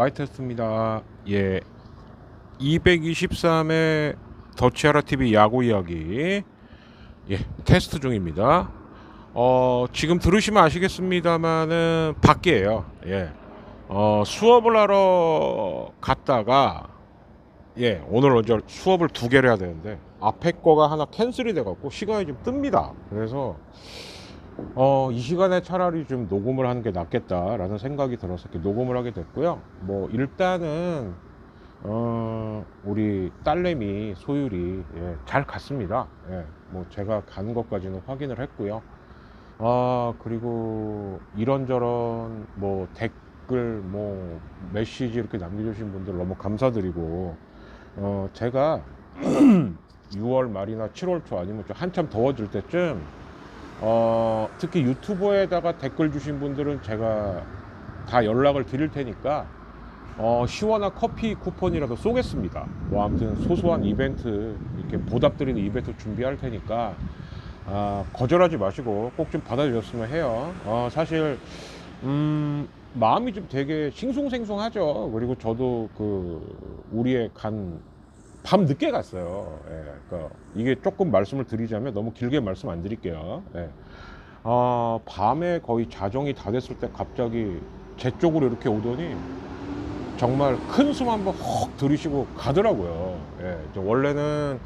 마이테스트입니다. 예, 223회 더치아라 TV 야구 이야기 테스트 중입니다. 지금 들으시면 아시겠습니다만은 밖이에요. 수업을 하러 갔다가 오늘 먼저 수업을 2개를 해야 되는데 앞에 거가 하나 캔슬이 돼갖고 시간이 좀 뜹니다. 그래서 이 시간에 차라리 좀 녹음을 하는 게 낫겠다라는 생각이 들어서 이렇게 녹음을 하게 됐고요. 뭐 일단은 우리 딸내미 소율이 잘 갔습니다. 뭐 제가 가는 것까지는 확인을 했고요. 그리고 이런저런 뭐 댓글 뭐 메시지 이렇게 남겨주신 분들 너무 감사드리고 제가 6월 말이나 7월 초 아니면 좀 한참 더워질 때쯤 특히 유튜브에다가 댓글 주신 분들은 제가 다 연락을 드릴 테니까 시원한 커피 쿠폰이라도 쏘겠습니다. 뭐 아무튼 소소한 이벤트 이렇게 보답드리는 이벤트 준비할 테니까 거절하지 마시고 꼭 좀 받아주셨으면 해요. 사실 마음이 좀 되게 싱숭생숭하죠. 그리고 저도 우리의 밤 늦게 갔어요. 그러니까 이게 조금 말씀을 드리자면 너무 길게 말씀 안 드릴게요. 밤에 거의 자정이 다 됐을 때 갑자기 제 쪽으로 이렇게 오더니 정말 큰 숨 한번 헉 들이쉬고 가더라고요. 예, 원래는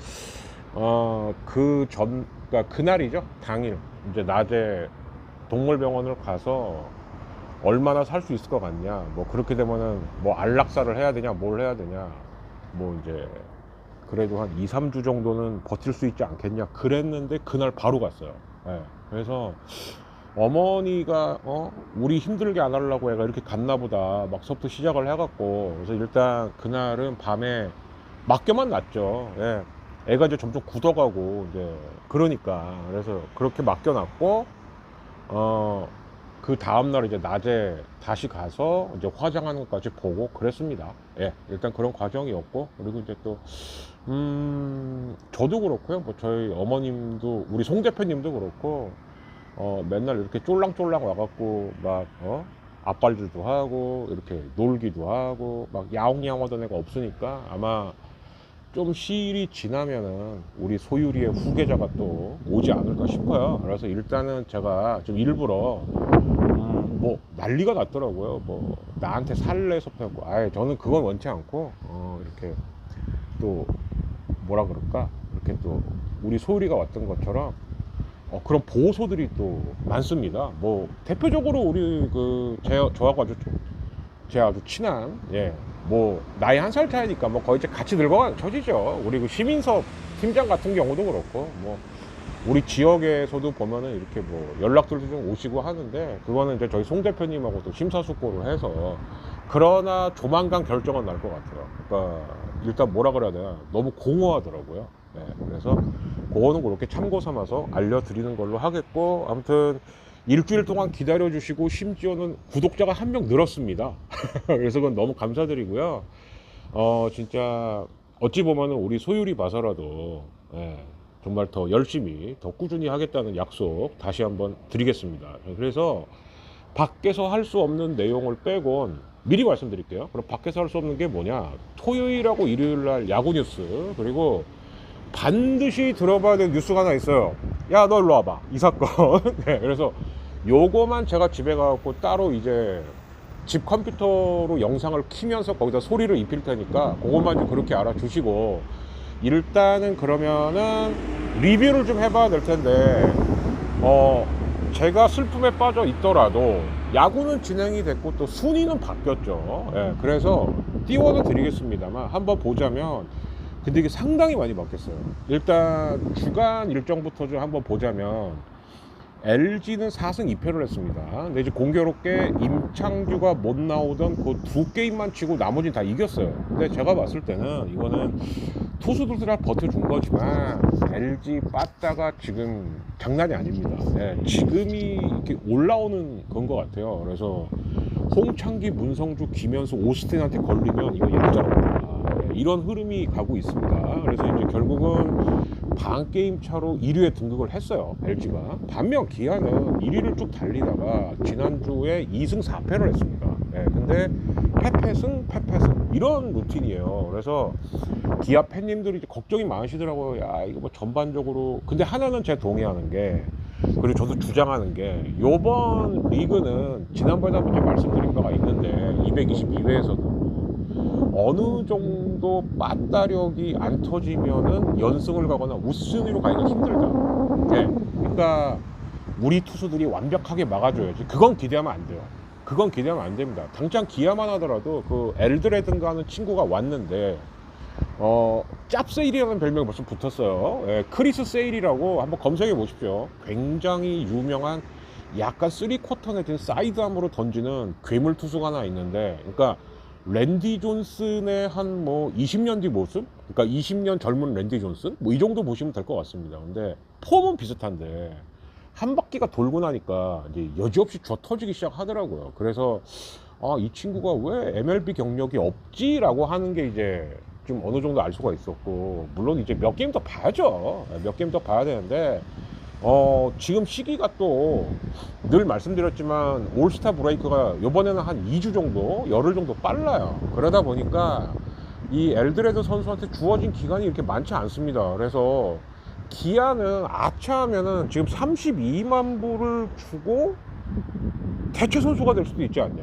그러니까 그날이죠. 당일 이제 낮에 동물병원을 가서 얼마나 살 수 있을 것 같냐, 뭐 그렇게 되면은 뭐 안락사를 해야 되냐, 뭘 해야 되냐, 뭐 이제 그래도 한 2, 3주 정도는 버틸 수 있지 않겠냐 그랬는데 그날 바로 갔어요. 예, 그래서 어머니가 우리 힘들게 안 하려고 애가 이렇게 갔나 보다 막서부터 시작을 해갖고, 그래서 일단 그날은 밤에 맡겨만 놨죠. 예, 애가 이제 점점 굳어가고 이제 그러니까, 그래서 그렇게 맡겨놨고 그 다음날 이제 낮에 다시 가서 이제 화장하는 것까지 보고 그랬습니다. 예, 일단 그런 과정이었고, 그리고 이제 또 저도 그렇고요, 뭐 저희 어머님도, 우리 송 대표님도 그렇고 맨날 이렇게 쫄랑쫄랑 와갖고 막 앞발질도 하고 이렇게 놀기도 하고 막 야옹야옹 하던 애가 없으니까, 아마 좀 시일이 지나면은 우리 소유리의 후계자가 또 오지 않을까 싶어요. 그래서 일단은 제가 좀 일부러 뭐 난리가 났더라고요. 뭐 나한테 살래서부터 했고, 아예 저는 그건 원치 않고 이렇게 또 뭐라 그럴까, 이렇게 또 우리 소유리가 왔던 것처럼 그런 보호소들이 또 많습니다. 뭐 대표적으로 우리 저하고 제 아주 친한, 예, 뭐 나이 한 살 차이니까 뭐 거의 이제 같이 늙어가는 처지죠. 우리 그 시민섭 팀장 같은 경우도 그렇고, 뭐 우리 지역에서도 보면은 이렇게 뭐 연락들도 좀 오시고 하는데, 그거는 이제 저희 송 대표님하고 또 심사숙고를 해서, 그러나 조만간 결정은 날 것 같아요. 그러니까 일단 뭐라 그래야 되나, 너무 공허하더라고요. 네, 그래서 그거는 그렇게 참고 삼아서 알려드리는 걸로 하겠고, 아무튼 일주일 동안 기다려 주시고 심지어는 구독자가 한 명 늘었습니다. 그래서 그건 너무 감사드리고요. 진짜 어찌 보면은 우리 소유리 봐서라도, 예, 정말 더 열심히 더 꾸준히 하겠다는 약속 다시 한번 드리겠습니다. 그래서 밖에서 할 수 없는 내용을 빼곤 미리 말씀드릴게요. 그럼 밖에서 할 수 없는 게 뭐냐, 토요일하고 일요일날 야구 뉴스, 그리고 반드시 들어봐야 되는 뉴스가 하나 있어요. 야, 너 일로 와봐, 이 사건. 네, 그래서 요거만 제가 집에 가갖고 따로 이제 집 컴퓨터로 영상을 키면서 거기다 소리를 입힐 테니까 그것만 좀 그렇게 알아주시고, 일단은 그러면은 리뷰를 좀 해봐야 될 텐데, 제가 슬픔에 빠져 있더라도 야구는 진행이 됐고 또 순위는 바뀌었죠. 예, 그래서 띄워는 드리겠습니다만 한번 보자면, 근데 이게 상당히 많이 바뀌었어요. 일단 주간 일정부터 좀 한번 보자면, LG는 4승 2패를 했습니다. 근데 이제 공교롭게 임창규가 못 나오던 그 두 게임만 치고 나머지는 다 이겼어요. 근데 제가 봤을 때는 이거는 투수들 다 버텨준 거지만 LG 빠따가 지금 장난이 아닙니다. 네, 지금이 이렇게 올라오는 건 것 같아요. 그래서 홍창기, 문성주, 김현수, 오스틴한테 걸리면 이거 얌전합니다. 네, 이런 흐름이 가고 있습니다. 그래서 이제 결국은 반 게임 차로 1위에 등극을 했어요, LG가. 반면 기아는 1위를 쭉 달리다가 지난주에 2승 4패를 했습니다. 네, 근데 패패승 이런 루틴이에요. 그래서 기아 팬님들이 이제 걱정이 많으시더라고요. 야, 이거 뭐 전반적으로. 근데 하나는 제가 동의하는 게, 그리고 저도 주장하는 게, 요번 리그는 지난번에 한번 말씀드린 바가 있는데 222회에서도 어느 정도 빠따력이 안 터지면은 연승을 가거나 우승으로 가기가 힘들다. 네. 그러니까 우리 투수들이 완벽하게 막아줘야지. 그건 기대하면 안 돼요. 그건 기대하면 안 됩니다. 당장 기아만 하더라도 그 엘드레든가 하는 친구가 왔는데 짭세일이라는 별명이 벌써 붙었어요. 예, 크리스 세일이라고 한번 검색해 보십시오. 굉장히 유명한 약간 3쿼터 내진 사이드암으로 던지는 괴물 투수가 하나 있는데, 그러니까 랜디 존슨의 한 뭐 20년 뒤 모습? 그러니까 20년 젊은 랜디 존슨? 뭐 이 정도 보시면 될 것 같습니다. 근데 폼은 비슷한데 한 바퀴가 돌고 나니까 이제 여지없이 쥐어 터지기 시작하더라고요. 그래서 이 친구가 왜 MLB 경력이 없지라고 하는 게 이제 좀 어느 정도 알 수가 있었고, 물론 이제 몇 게임 더 봐야죠. 몇 게임 더 봐야 되는데, 지금 시기가 또 늘 말씀드렸지만 올스타 브레이크가 이번에는 한 2주 정도, 열흘 정도 빨라요. 그러다 보니까 이 엘드레드 선수한테 주어진 기간이 이렇게 많지 않습니다. 그래서 기아는 아차하면은 지금 32만 불을 주고 대체 선수가 될 수도 있지 않냐.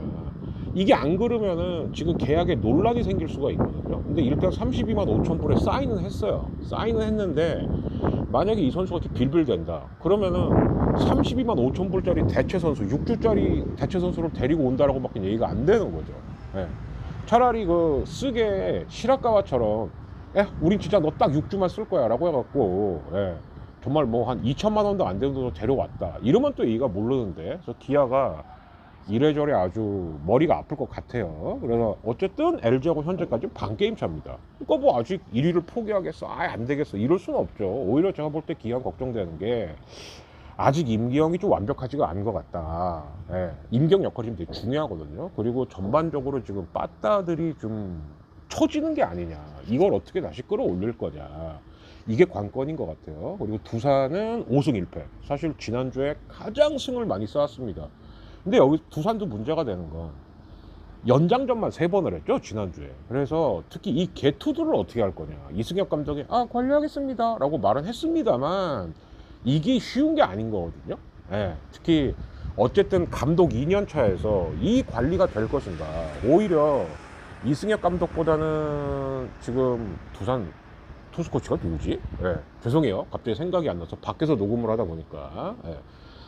이게 안 그러면은 지금 계약에 논란이 생길 수가 있거든요. 근데 일단 32만 5천 불에 사인은 했어요. 사인은 했는데 만약에 이 선수가 이렇게 빌빌댄다 그러면은 32만 5천 불짜리 대체 선수 6주짜리 대체 선수를 데리고 온다라고 밖에 얘기가 안 되는 거죠. 예. 차라리 그 쓰게 시라카와처럼 우린 진짜 너 딱 6주만 쓸 거야 라고 해갖고 정말 뭐 한 2천만 원도 안 되는 돈으로 데려왔다 이러면 또 얘기가 모르는데, 그래서 기아가 이래저래 아주 머리가 아플 것 같아요. 그래서 어쨌든 LG하고 현재까지 반게임 차입니다. 그러니까 뭐 아직 1위를 포기하겠어, 아예 안 되겠어 이럴 수는 없죠. 오히려 제가 볼 때 기아 걱정되는 게 아직 임기영이 좀 완벽하지가 않은 것 같다. 임기영 역할이 좀 되게 중요하거든요. 그리고 전반적으로 지금 빠따들이 좀 처지는 게 아니냐, 이걸 어떻게 다시 끌어올릴 거냐, 이게 관건인 것 같아요. 그리고 두산은 5승 1패, 사실 지난주에 가장 승을 많이 쌓았습니다. 근데 여기 두산도 문제가 되는 건 연장전만 3번을 했죠 지난주에. 그래서 특히 이 개투들을 어떻게 할 거냐, 이승엽 감독이 관리하겠습니다 라고 말은 했습니다만 이게 쉬운 게 아닌 거거든요. 특히 어쨌든 감독 2년 차에서 이 관리가 될 것인가. 오히려 이승엽 감독보다는 지금 두산 투수 코치가 누구지? 죄송해요, 갑자기 생각이 안 나서 밖에서 녹음을 하다 보니까.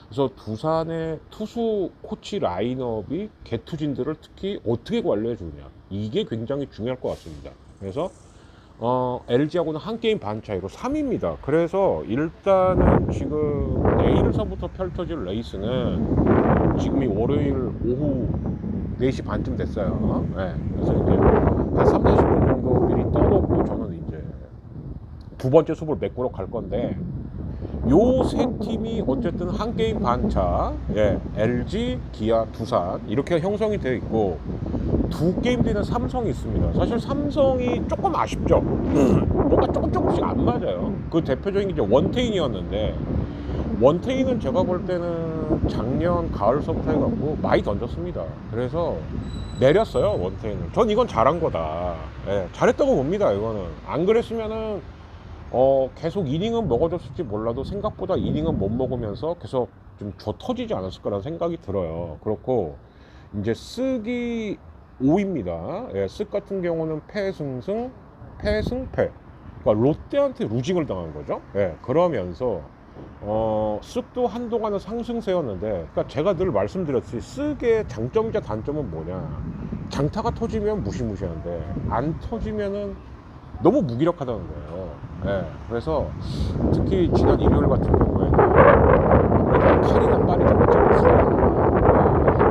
그래서 두산의 투수 코치 라인업이 개투진들을 특히 어떻게 관리해 주느냐, 이게 굉장히 중요할 것 같습니다. 그래서 LG하고는 한 게임 반 차이로 3위입니다. 그래서 일단은 지금 내일서부터 펼쳐질 레이스는 지금이 월요일 오후 4시 반쯤 됐어요. 그래서 이제 한 3, 40분 정도 미리 떠놓고 저는 이제 두 번째 숲을 메꾸러 갈 건데, 요 세 팀이 어쨌든 한 게임 반차, LG, 기아, 두산 이렇게 형성이 되어 있고, 두 게임 뒤는 삼성이 있습니다. 사실 삼성이 조금 아쉽죠. 뭔가 조금씩 안 맞아요. 그 대표적인 게 이제 원태인이었는데, 원태인은 제가 볼 때는 작년 가을서부터 해갖고 많이 던졌습니다. 그래서 내렸어요 원태인을. 전 이건 잘한 거다, 잘했다고 봅니다. 이거는 안 그랬으면은 계속 이닝은 먹어줬을지 몰라도 생각보다 이닝은 못 먹으면서 계속 좀 터지지 않았을 거라는 생각이 들어요. 그렇고 이제 쓱이 5위입니다. 쓱 같은 경우는 패승승 패승패, 그러니까 롯데한테 루징을 당한 거죠. 그러면서 쓱도 한동안은 상승세였는데, 그러니까 제가 늘 말씀드렸듯이 쓱의 장점이자 단점은 뭐냐, 장타가 터지면 무시무시한데 안 터지면은 너무 무기력하다는 거예요. 그래서 특히 지난 일요일 같은 경우에는 그래도 카리나 빨리 좀 있지 않았어요.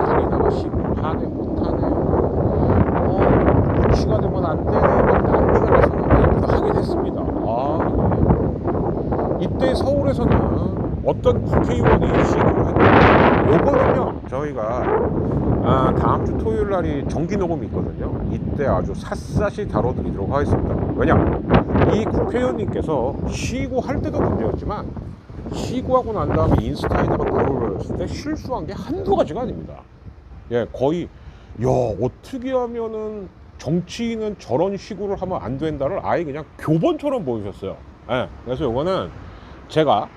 카리나가 시구를 하네 못하네, 유치가 되면 안 되네, 막 난리가 났었는데 그래도 하긴 했습니다. 이때 서울에서는 어떤 국회의원이 시구를 했는데, 요거는요 저희가 다음 주 토요일 날이 정기 녹음이 있거든요. 이때 아주 샅샅이 다뤄드리도록 하겠습니다. 왜냐, 이 국회의원님께서 시구할 때도 문제였지만 시구하고 난 다음에 인스타에다가 글을 했을 때 실수한 게 한두 가지가 아닙니다. 거의 어떻게 하면은 정치인은 저런 시구를 하면 안 된다를 아예 그냥 교본처럼 보여주셨어요. 그래서 이거는 제가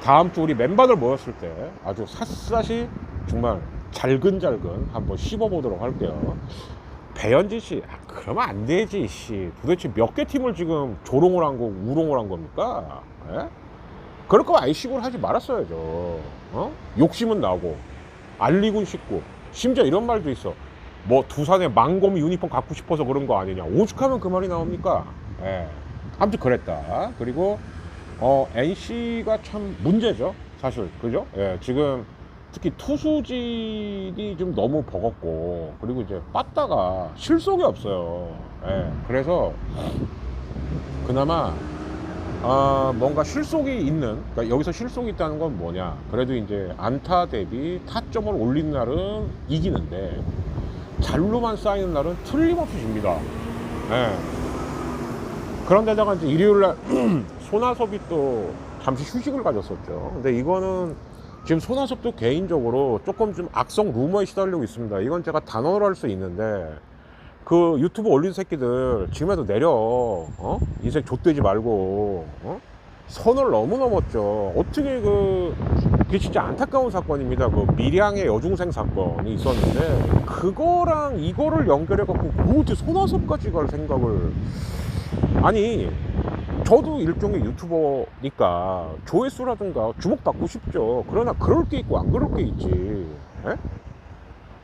다음 주 우리 멤버들 모였을 때 아주 샅샅이 정말 잘근잘근 한번 씹어보도록 할게요. 배현진 씨, 그러면 안 되지 씨. 도대체 몇 개 팀을 지금 조롱을 한 거, 우롱을 한 겁니까? 그럴 거면 아예 시구를 하지 말았어야죠. 욕심은 나고 알리군 싶고, 심지어 이런 말도 있어. 뭐 두산에 망고미 유니폼 갖고 싶어서 그런 거 아니냐, 오죽하면 그 말이 나옵니까? 아무튼 그랬다. 그리고 NC가 참 문제죠 사실, 그죠? 지금 특히 투수진이 좀 너무 버겁고, 그리고 이제 빠따가 실속이 없어요. 그래서 그나마 뭔가 실속이 있는, 그러니까 여기서 실속이 있다는 건 뭐냐, 그래도 이제 안타 대비 타점을 올린 날은 이기는데 잘로만 쌓이는 날은 틀림없이 집니다. 그런데다가 이제 일요일날 손아섭이 또 잠시 휴식을 가졌었죠. 근데 이거는 지금 손아섭도 개인적으로 조금 좀 악성 루머에 시달리고 있습니다. 이건 제가 단언을 할 수 있는데, 그 유튜브 올린 새끼들 지금이라도 내려. 인생 좆되지 말고. 선을 너무 넘었죠. 어떻게 그 그게 진짜 안타까운 사건입니다. 그 밀양의 여중생 사건이 있었는데 그거랑 이거를 연결해 갖고 어떻게 손아섭까지 갈 생각을. 아니, 저도 일종의 유튜버니까 조회수라든가 주목받고 싶죠. 그러나 그럴 게 있고 안 그럴 게 있지. 에?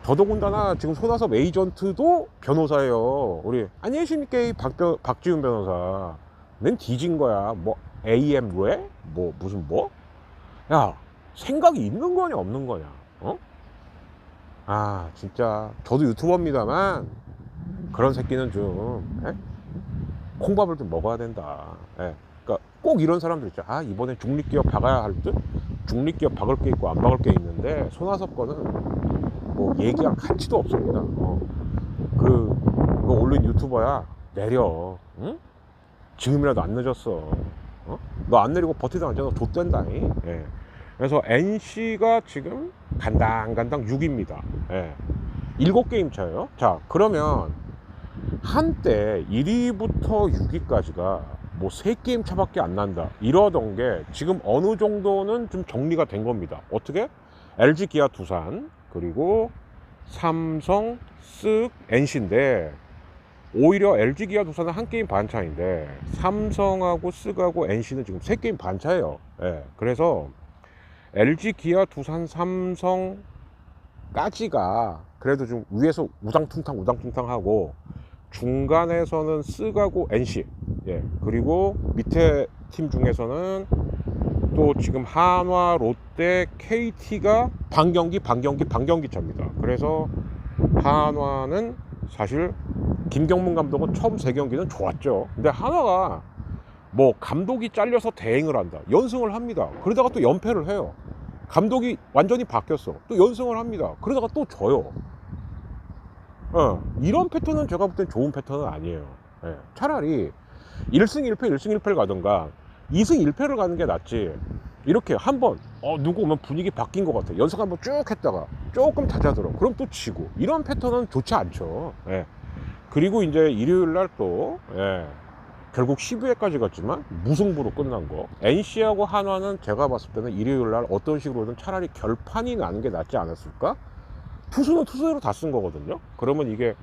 더더군다나 지금 손아섭 에이전트도 변호사예요. 우리 안녕히 계십니까 박지훈 변호사. 낸 뒤진 거야. 뭐 AM 왜? 뭐 무슨 뭐? 야, 생각이 있는 거냐 없는 거냐? 어? 아, 진짜 저도 유튜버입니다만 그런 새끼는 좀 콩밥을 좀 먹어야 된다. 그러니까 꼭 이런 사람들 있죠. 아, 이번에 중립기업 박아야 할 듯? 중립기업 박을 게 있고 안 박을 게 있는데 손아섭 거는 뭐 얘기할 가치도 없습니다. 그거 올린 유튜버야, 내려. 응? 지금이라도 안 늦었어. 너 안 내리고 버티다 앉아서 좆된다. 예. 그래서 NC가 지금 간당간당 6입니다. 예. 7게임 차예요. 자, 그러면 한때 1위부터 6위까지가 뭐 3게임 차밖에 안 난다 이러던 게 지금 어느 정도는 좀 정리가 된 겁니다. 어떻게? LG, 기아, 두산, 그리고 삼성, 쓱, NC인데 오히려 LG, 기아, 두산은 한 게임 반 차인데 삼성하고 쓱하고 NC는 지금 3게임 반 차예요. 예. 그래서 LG, 기아, 두산, 삼성까지가 그래도 좀 위에서 우당퉁탕 하고 중간에서는 쓱하고 NC, 예, 그리고 밑에 팀 중에서는 또 지금 한화, 롯데, KT가 반경기 차입니다. 그래서 한화는 사실 김경문 감독은 처음 3경기는 좋았죠. 근데 한화가 뭐 감독이 잘려서 대행을 한다, 연승을 합니다. 그러다가 또 연패를 해요. 감독이 완전히 바뀌었어, 또 연승을 합니다. 그러다가 또 져요. 이런 패턴은 제가 볼 땐 좋은 패턴은 아니에요. 예, 차라리 1승 1패 1승 1패를 가던가 2승 1패를 가는 게 낫지. 이렇게 한번 누구 오면 분위기 바뀐 것 같아, 연습 한번 쭉 했다가 조금 잦아들어, 그럼 또 지고, 이런 패턴은 좋지 않죠. 예. 그리고 이제 일요일날 또 결국 12회까지 갔지만 무승부로 끝난 거. NC하고 한화는 제가 봤을 때는 일요일날 어떤 식으로든 차라리 결판이 나는 게 낫지 않았을까. 투수는 투수대로 다 쓴 거거든요. 그러면 이게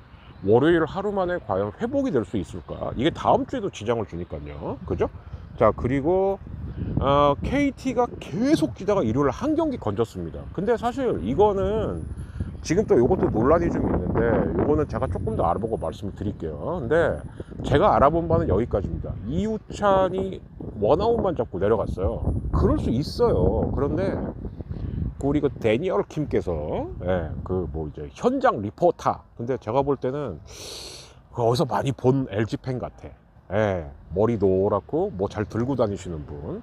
월요일 하루 만에 과연 회복이 될 수 있을까? 이게 다음 주에도 지장을 주니까요. 그죠? 자, 그리고 KT가 계속 뛰다가 일요일 한 경기 건졌습니다. 근데 사실 이거는 지금 또 이것도 논란이 좀 있는데, 이거는 제가 조금 더 알아보고 말씀을 드릴게요. 근데 제가 알아본 바는 여기까지입니다. 이우찬이 원아웃만 잡고 내려갔어요. 그럴 수 있어요. 그런데 우리 그 데니얼 킴께서 그 뭐 이제 현장 리포터, 근데 제가 볼 때는 어디서 많이 본 LG 팬 같아. 머리 노랗고 뭐 잘 들고 다니시는 분,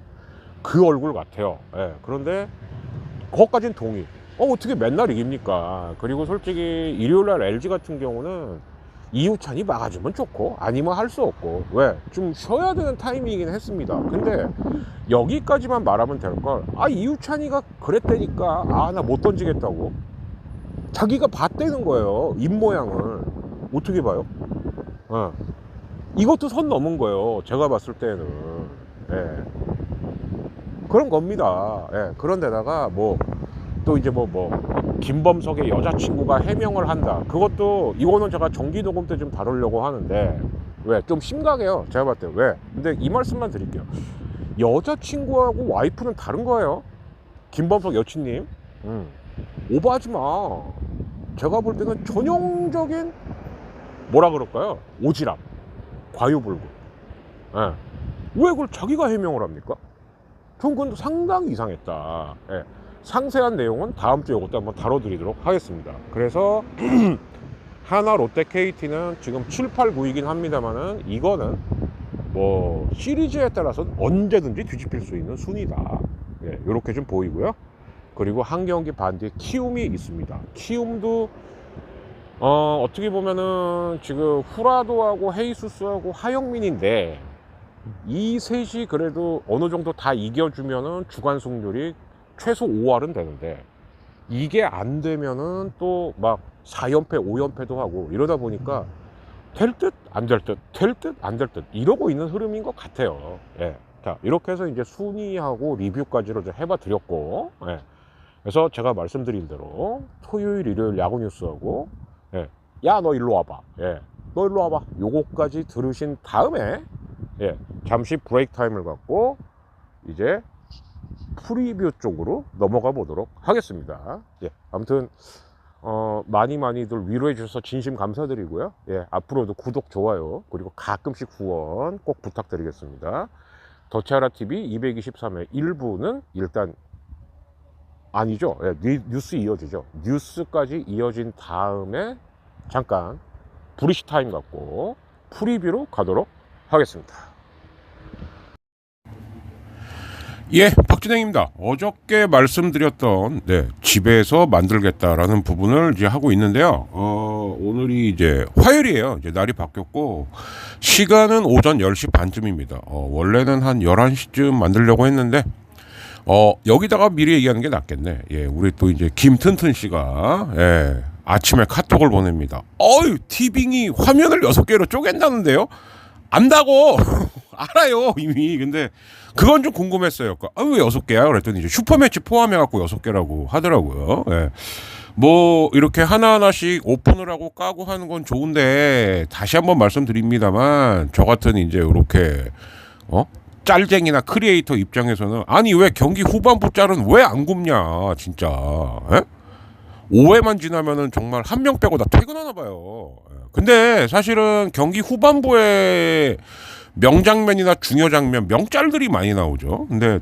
그 얼굴 같아요. 그런데 그것까진 동의. 어떻게 맨날 이깁니까? 그리고 솔직히 일요일날 LG 같은 경우는 이우찬이 막아주면 좋고 아니면 할 수 없고, 왜? 좀 쉬어야 되는 타이밍이긴 했습니다. 근데 여기까지만 말하면 될걸, 이우찬이가 그랬다니까 나 못 던지겠다고. 자기가 봤다는 거예요, 입모양을. 어떻게 봐요? 이것도 선 넘은 거예요, 제가 봤을 때는. 그런 겁니다. 그런데다가 뭐 또 이제 김범석의 여자친구가 해명을 한다. 그것도 이거는 제가 정기 녹음 때 좀 다루려고 하는데, 왜? 좀 심각해요, 제가 봤을 때. 왜? 근데 이 말씀만 드릴게요. 여자친구하고 와이프는 다른 거예요. 김범석 여친님, 오버하지 마. 제가 볼 때는 전형적인 뭐라 그럴까요? 오지랖, 과유불급. 왜 그걸 자기가 해명을 합니까? 전 그건 상당히 이상했다. 상세한 내용은 다음 주에 이것도 한번 다뤄드리도록 하겠습니다. 그래서 하나, 롯데, KT는 지금 7, 8, 9이긴 합니다만은 이거는 뭐 시리즈에 따라서는 언제든지 뒤집힐 수 있는 순위다. 이렇게 좀 보이고요. 그리고 한 경기 반 뒤에 키움이 있습니다. 키움도 어떻게 보면은 지금 후라도하고 헤이수스하고 하영민인데, 이 셋이 그래도 어느 정도 다 이겨주면은 주간 승률이 최소 5할은 되는데, 이게 안 되면은 또 막 4연패 5연패도 하고 이러다 보니까 될 듯 안 될 듯, 될 듯 안 될 듯 이러고 있는 흐름인 것 같아요. 자, 이렇게 해서 이제 순위하고 리뷰까지를 좀 해봐 드렸고, 예. 그래서 제가 말씀드린 대로 토요일, 일요일 야구 뉴스하고, 예. 야, 너 일로 와봐. 예. 너 일로 와봐. 요거까지 들으신 다음에, 예. 잠시 브레이크 타임을 갖고, 이제 프리뷰 쪽으로 넘어가 보도록 하겠습니다. 예. 아무튼, 많이들 위로해 주셔서 진심 감사드리고요. 예. 앞으로도 구독, 좋아요, 그리고 가끔씩 후원 꼭 부탁드리겠습니다. 더치아라TV 223회 1부는 일단 아니죠. 예, 뉴스 이어지죠. 뉴스까지 이어진 다음에 잠깐 브리시 타임 갖고 프리뷰로 가도록 하겠습니다. 예, 박진행입니다. 어저께 말씀드렸던 집에서 만들겠다라는 부분을 이제 하고 있는데요. 오늘이 이제 화요일이에요. 이제 날이 바뀌었고 시간은 오전 10시 반쯤입니다. 원래는 한 11시쯤 만들려고 했는데 여기다가 미리 얘기하는 게 낫겠네. 예, 우리 또 이제 김튼튼 씨가 아침에 카톡을 보냅니다. 티빙이 화면을 6개로 쪼갠다는데요? 안다고 알아요 이미. 근데 그건 좀 궁금했어요. 왜 6개야? 그랬더니 이제 슈퍼매치 포함해갖고 6개라고 하더라고요. 예. 뭐 이렇게 하나하나씩 오픈을 하고 까고 하는 건 좋은데 다시 한번 말씀드립니다만 저 같은 이제 이렇게 짤쟁이나 크리에이터 입장에서는 아니 왜 경기 후반부 짤은 왜 안 굽냐 진짜. 에? 5회만 지나면은 정말 한 명 빼고 다 퇴근하나 봐요. 근데 사실은 경기 후반부에 명장면이나 중요 장면, 명짤들이 많이 나오죠. 근데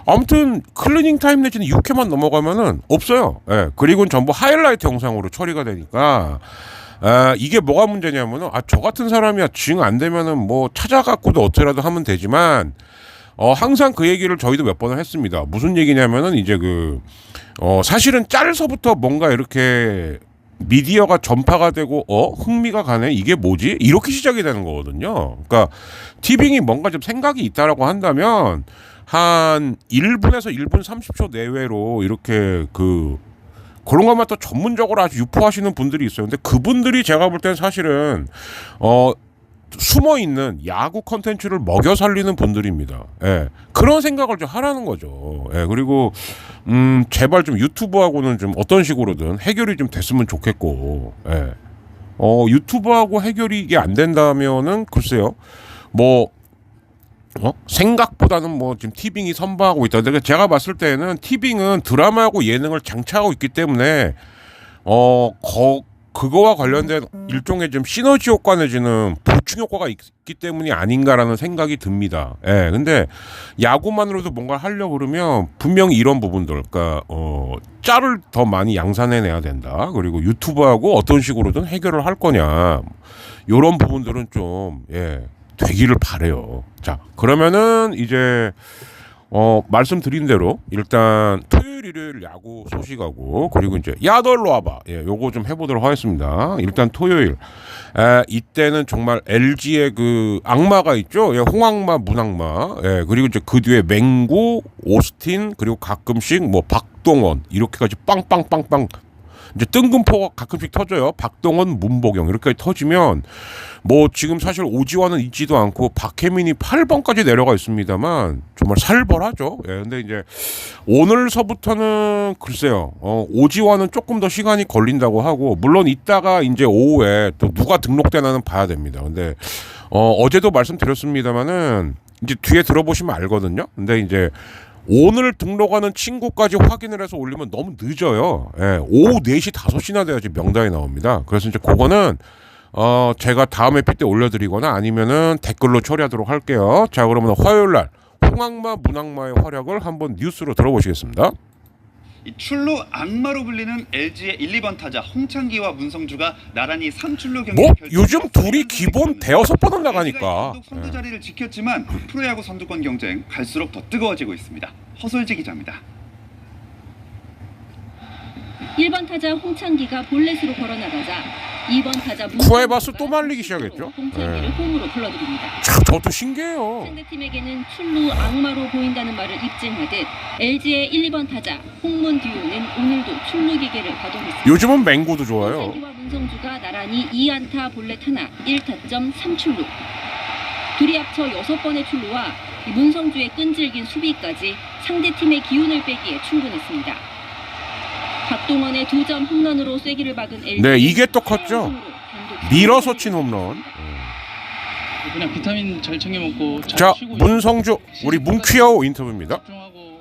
아무튼 클리닝 타임 내지는 6회만 넘어가면은 없어요. 예. 그리고는 전부 하이라이트 영상으로 처리가 되니까 이게 뭐가 문제냐면은 저 같은 사람이야 징 안 되면은 뭐 찾아갖고도 어떻게라도 하면 되지만 항상 그 얘기를 저희도 몇 번을 했습니다. 무슨 얘기냐면은 이제 사실은 짤서부터 뭔가 이렇게 미디어가 전파가 되고 흥미가 가네 이게 뭐지 이렇게 시작이 되는 거거든요. 그러니까 티빙이 뭔가 좀 생각이 있다라고 한다면 한 1분에서 1분 30초 내외로 이렇게 그런 것만 또 전문적으로 아주 유포하시는 분들이 있어요. 근데 그분들이 제가 볼 때는 사실은 숨어있는 야구 컨텐츠를 먹여 살리는 분들입니다. 예. 그런 생각을 좀 하라는 거죠. 예. 그리고 제발 좀 유튜브하고는 좀 어떤 식으로든 해결이 좀 됐으면 좋겠고, 예. 유튜브하고 해결이 이게 안 된다면은 글쎄요. 생각보다는 뭐 지금 티빙이 선방하고 있다. 근데 제가 봤을 때는 티빙은 드라마하고 예능을 장착하고 있기 때문에 그거와 관련된 일종의 좀 시너지 효과 내지는 보충 효과가 있기 때문이 아닌가라는 생각이 듭니다. 예, 근데 야구만으로도 뭔가 하려고 그러면 분명히 이런 부분들, 그러니까 짤을 더 많이 양산해내야 된다. 그리고 유튜브하고 어떤 식으로든 해결을 할 거냐, 이런 부분들은 좀 되기를 바래요. 자, 그러면은 이제 말씀드린 대로 일단 토요일 일요일 야구 소식하고 그리고 이제 야 너 일로 와봐 요거 좀 해보도록 하겠습니다. 일단 토요일 이때는 정말 LG의 그 악마가 있죠. 홍악마 문악마 그리고 이제 그 뒤에 맹구 오스틴 그리고 가끔씩 뭐 박동원 이렇게까지 빵빵빵빵 이제 뜬금포가 가끔씩 터져요. 박동원, 문보경 이렇게까지 터지면 뭐 지금 사실 오지환은 있지도 않고 박혜민이 8번까지 내려가 있습니다만 정말 살벌하죠. 근데 이제 오늘서부터는 글쎄요. 오지환은 조금 더 시간이 걸린다고 하고 물론 이따가 이제 오후에 또 누가 등록되나는 봐야 됩니다. 근데 어제도 말씀드렸습니다마는 이제 뒤에 들어보시면 알거든요. 근데 이제 오늘 등록하는 친구까지 확인을 해서 올리면 너무 늦어요. 오후 4시 5시나 돼야지 명단이 나옵니다. 그래서 이제 그거는 제가 다음 에피 때 올려드리거나 아니면은 댓글로 처리하도록 할게요. 자, 그러면 화요일날 홍악마 문악마의 활약을 한번 뉴스로 들어보시겠습니다. 이 출루 악마로 불리는 LG의 1, 2번 타자 홍창기와 문성주가 나란히 3출루 경기 요즘 둘이 기본 대여섯 번은 나가니까 선두 자리를 지켰지만 프로야구 선두권 경쟁 갈수록 더 뜨거워지고 있습니다. 허솔지 기자입니다. 1번 타자 홍창기가 볼넷으로 걸어나가자 2번 타자 쿠에바스 또 말리기 시작했죠. 홍창기를 홈으로 불러들입니다. 저도 신기해요. 상대팀에게는 출루 악마로 보인다는 말을 입증하듯 LG의 1, 2번 타자 홍문 듀오는 오늘도 출루 기계를 가동했습니다. 요즘은 맹구도 좋아요. 홍창기와 문성주가 나란히 2안타 볼넷 하나 1타점 3출루. 둘이 합쳐 6번의 출루와 이 문성주의 끈질긴 수비까지 상대팀의 기운을 빼기에 충분했습니다. 박동원의 2점 홈런으로 쐐기를 박은 LG. 네, 이게 또 컸죠. 밀어서 친 홈런. 그냥 비타민 잘 챙겨 먹고 잘 자, 쉬고 문성주 우리 문퀴어 인터뷰입니다. 집중하고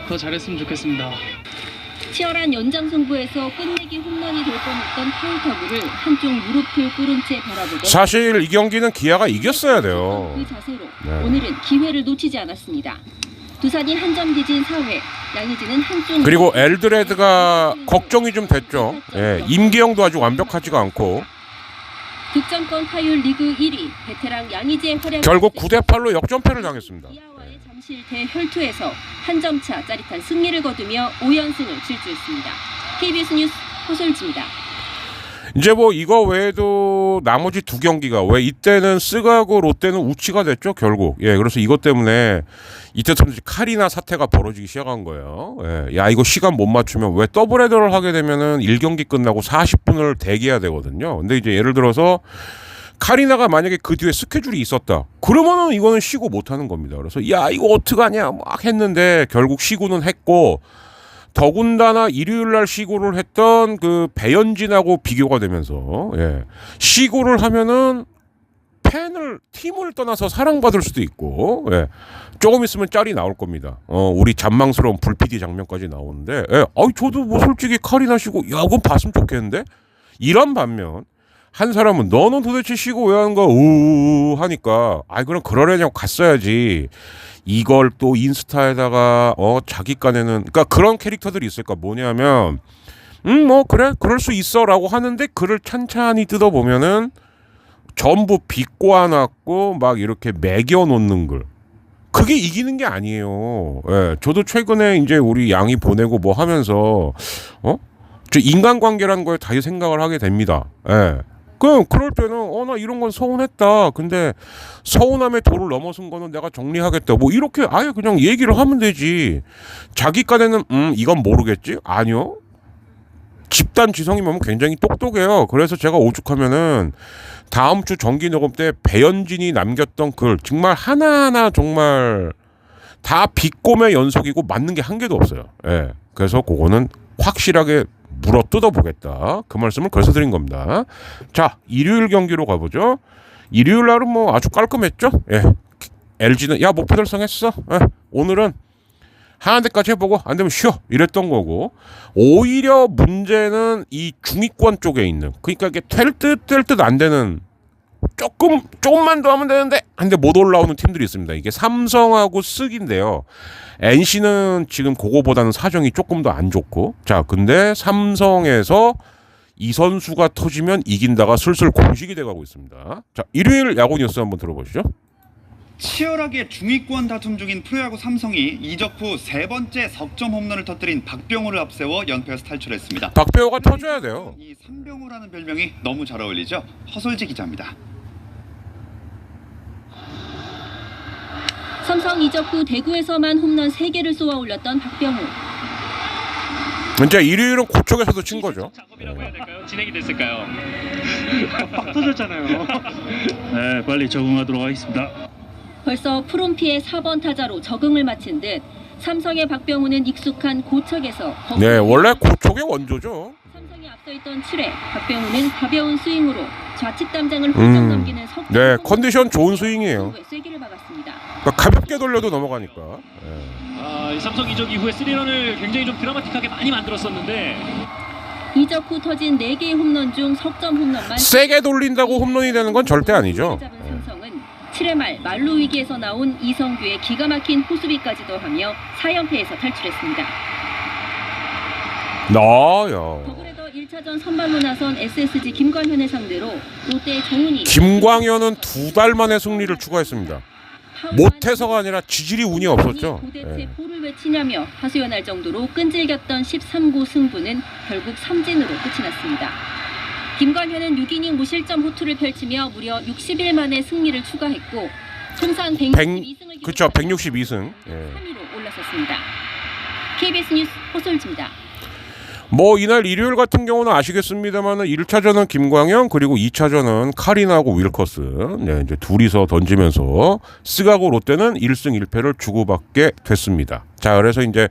더 잘했으면 좋겠습니다. 치열한 연장 승부에서 끝내기 홈런이 될 뻔했던 파울 타구를 한쪽 무릎을 꿇은 채 바라보던 사실 이 경기는 기아가 이겼어야 돼요. 그 자세로 네. 오늘은 기회를 놓치지 않았습니다. 두산이 한 점 뒤진 4회 양의지는 한쪽 그리고 엘드레드가 걱정이 좀 됐죠. 예, 임기영도 아주 완벽하지가 않고 득점권 타율 리그 1위 베테랑 양의지의 활약 결국 9대8로 역전패를 당했습니다. 기아와의 잠실 대혈투에서 한 점 차 짜릿한 승리를 거두며 5연승을 질주했습니다. KBS 뉴스 호솔지입니다. 이제 뭐 이거 외에도 나머지 두 경기가 왜 이때는 스가고 롯데는 우치가 됐죠 결국. 예, 그래서 이것 때문에 이때부터 카리나 사태가 벌어지기 시작한 거예요. 예, 야 이거 시간 못 맞추면 왜 더블 헤더를 하게 되면은 1경기 끝나고 40분을 대기해야 되거든요. 근데 이제 예를 들어서 카리나가 만약에 그 뒤에 스케줄이 있었다. 그러면은 이거는 시구 못 하는 겁니다. 그래서 야 이거 어떡하냐 막 했는데 결국 시구는 했고 더군다나 일요일날 시구를 했던 그 배현진하고 비교가 되면서 예, 시구를 하면은 팀을 떠나서 사랑받을 수도 있고 예, 조금 있으면 짤이 나올 겁니다. 우리 잔망스러운 불PD 장면까지 나오는데 예, 저도 뭐 솔직히 카리나 시구 야 그건 봤으면 좋겠는데 이런 반면 한 사람은 너는 도대체 시구 왜 하는 거야 우 하니까 그럼 그러려냐고 갔어야지. 이걸 또 인스타에다가 자기 깐에는 그러니까 그런 캐릭터들이 있을까 뭐냐면 뭐 그래 그럴 수 있어라고 하는데 글을 찬찬히 뜯어보면은 전부 비꼬아놨고 막 이렇게 매겨놓는 글 그게 이기는 게 아니에요. 예, 저도 최근에 이제 우리 양이 보내고 뭐 하면서 저 인간관계라는 거에 다시 생각을 하게 됩니다. 예. 그럴 때는 나 이런 건 서운했다. 근데 서운함의 도를 넘어선 거는 내가 정리하겠다. 뭐 이렇게 아예 그냥 얘기를 하면 되지. 자기 깐에는 이건 모르겠지? 아니요. 집단 지성이면 굉장히 똑똑해요. 그래서 제가 오죽하면은 다음 주 정기 녹음 때 배현진이 남겼던 글 정말 하나하나 정말 다 비꼬의 연속이고 맞는 게 한 개도 없어요. 예. 그래서 그거는 확실하게 물어 뜯어보겠다. 그 말씀을 그래서 드린 겁니다. 자, 일요일 경기로 가보죠. 일요일 날은 뭐 아주 깔끔했죠. 예. LG는 야 목표 달성했어. 예. 오늘은 하는 데까지 해보고 안 되면 쉬어 이랬던 거고 오히려 문제는 이 중위권 쪽에 있는 그러니까 이게 될 듯 안 되는 조금만 더 하면 되는데 근데 못 올라오는 팀들이 있습니다. 이게 삼성하고 쓱인데요. NC는 지금 그거보다는 사정이 조금 더 안 좋고 자 근데 삼성에서 이 선수가 터지면 이긴다가 슬슬 공식이 돼가고 있습니다. 자 일요일 야구 뉴스 한번 들어보시죠. 치열하게 중위권 다툼 중인 프로야구 삼성이 이적 후 세 번째 석점 홈런을 터뜨린 박병호를 앞세워 연패에서 탈출했습니다. 박병호가 터져야 돼요. 이 삼병호라는 별명이 너무 잘 어울리죠. 허솔지 기자입니다. 삼성 이적 후 대구에서만 홈런 3개를 쏘아 올렸던 박병호. 이제 일요일은 그쪽에서도 친 거죠. 작업이라고 해야 될까요? 진행이 됐을까요? 막 터졌잖아요. 네, 빨리 적응하도록 하겠습니다. 벌써 푸른피의 4번 타자로 적응을 마친 듯 삼성의 박병호는 익숙한 고척에서 네, 원래 고척의 원조죠. 삼성이 앞서 있던 7회 박병호는 가벼운 스윙으로 좌측 담장을 훌쩍 넘기는 석점 네, 컨디션 좋은 스윙이에요. 쐐기를 박았습니다. 그러니까 가볍게 돌려도 넘어가니까. 네. 이 삼성 이적 이후에 3런을 굉장히 좀 드라마틱하게 많이 만들었었는데 이적 후 터진 4개의 홈런 중 석점 홈런만 세게 돌린다고 홈런이 되는 건 절대 아니죠. 잡은 삼성은 7회 말 만루 위기에서 나온 이성규의 기가 막힌 호수비까지 더하며 4연패에서 탈출했습니다. 나야. 더블헤더 1차전 선발로 나선 SSG 김광현을 상대로 롯데의 정훈이 김광현은 2달 만에 승리를 추가했습니다. 못해서가 아니라 지질이 운이 없었죠. 도대체 볼을 외치냐며 하소연할 정도로 끈질겼던 13구 승부는 결국 3진으로 끝이 났습니다. 김광현은 6이닝 무실점 호투를 펼치며 무려 60일 만에 승리를 추가했고 통산 162승을 그렇죠. 162승. 3위로 올라섰습니다. KBS 뉴스 호솔지입니다. 뭐 이날 일요일 같은 경우는 아시겠습니다만은 1차전은 김광현 그리고 2차전은 카리나하고 윌커스 네, 이제 둘이서 던지면서 스가고 롯데는 1승 1패를 주고받게 됐습니다. 자, 그래서 이제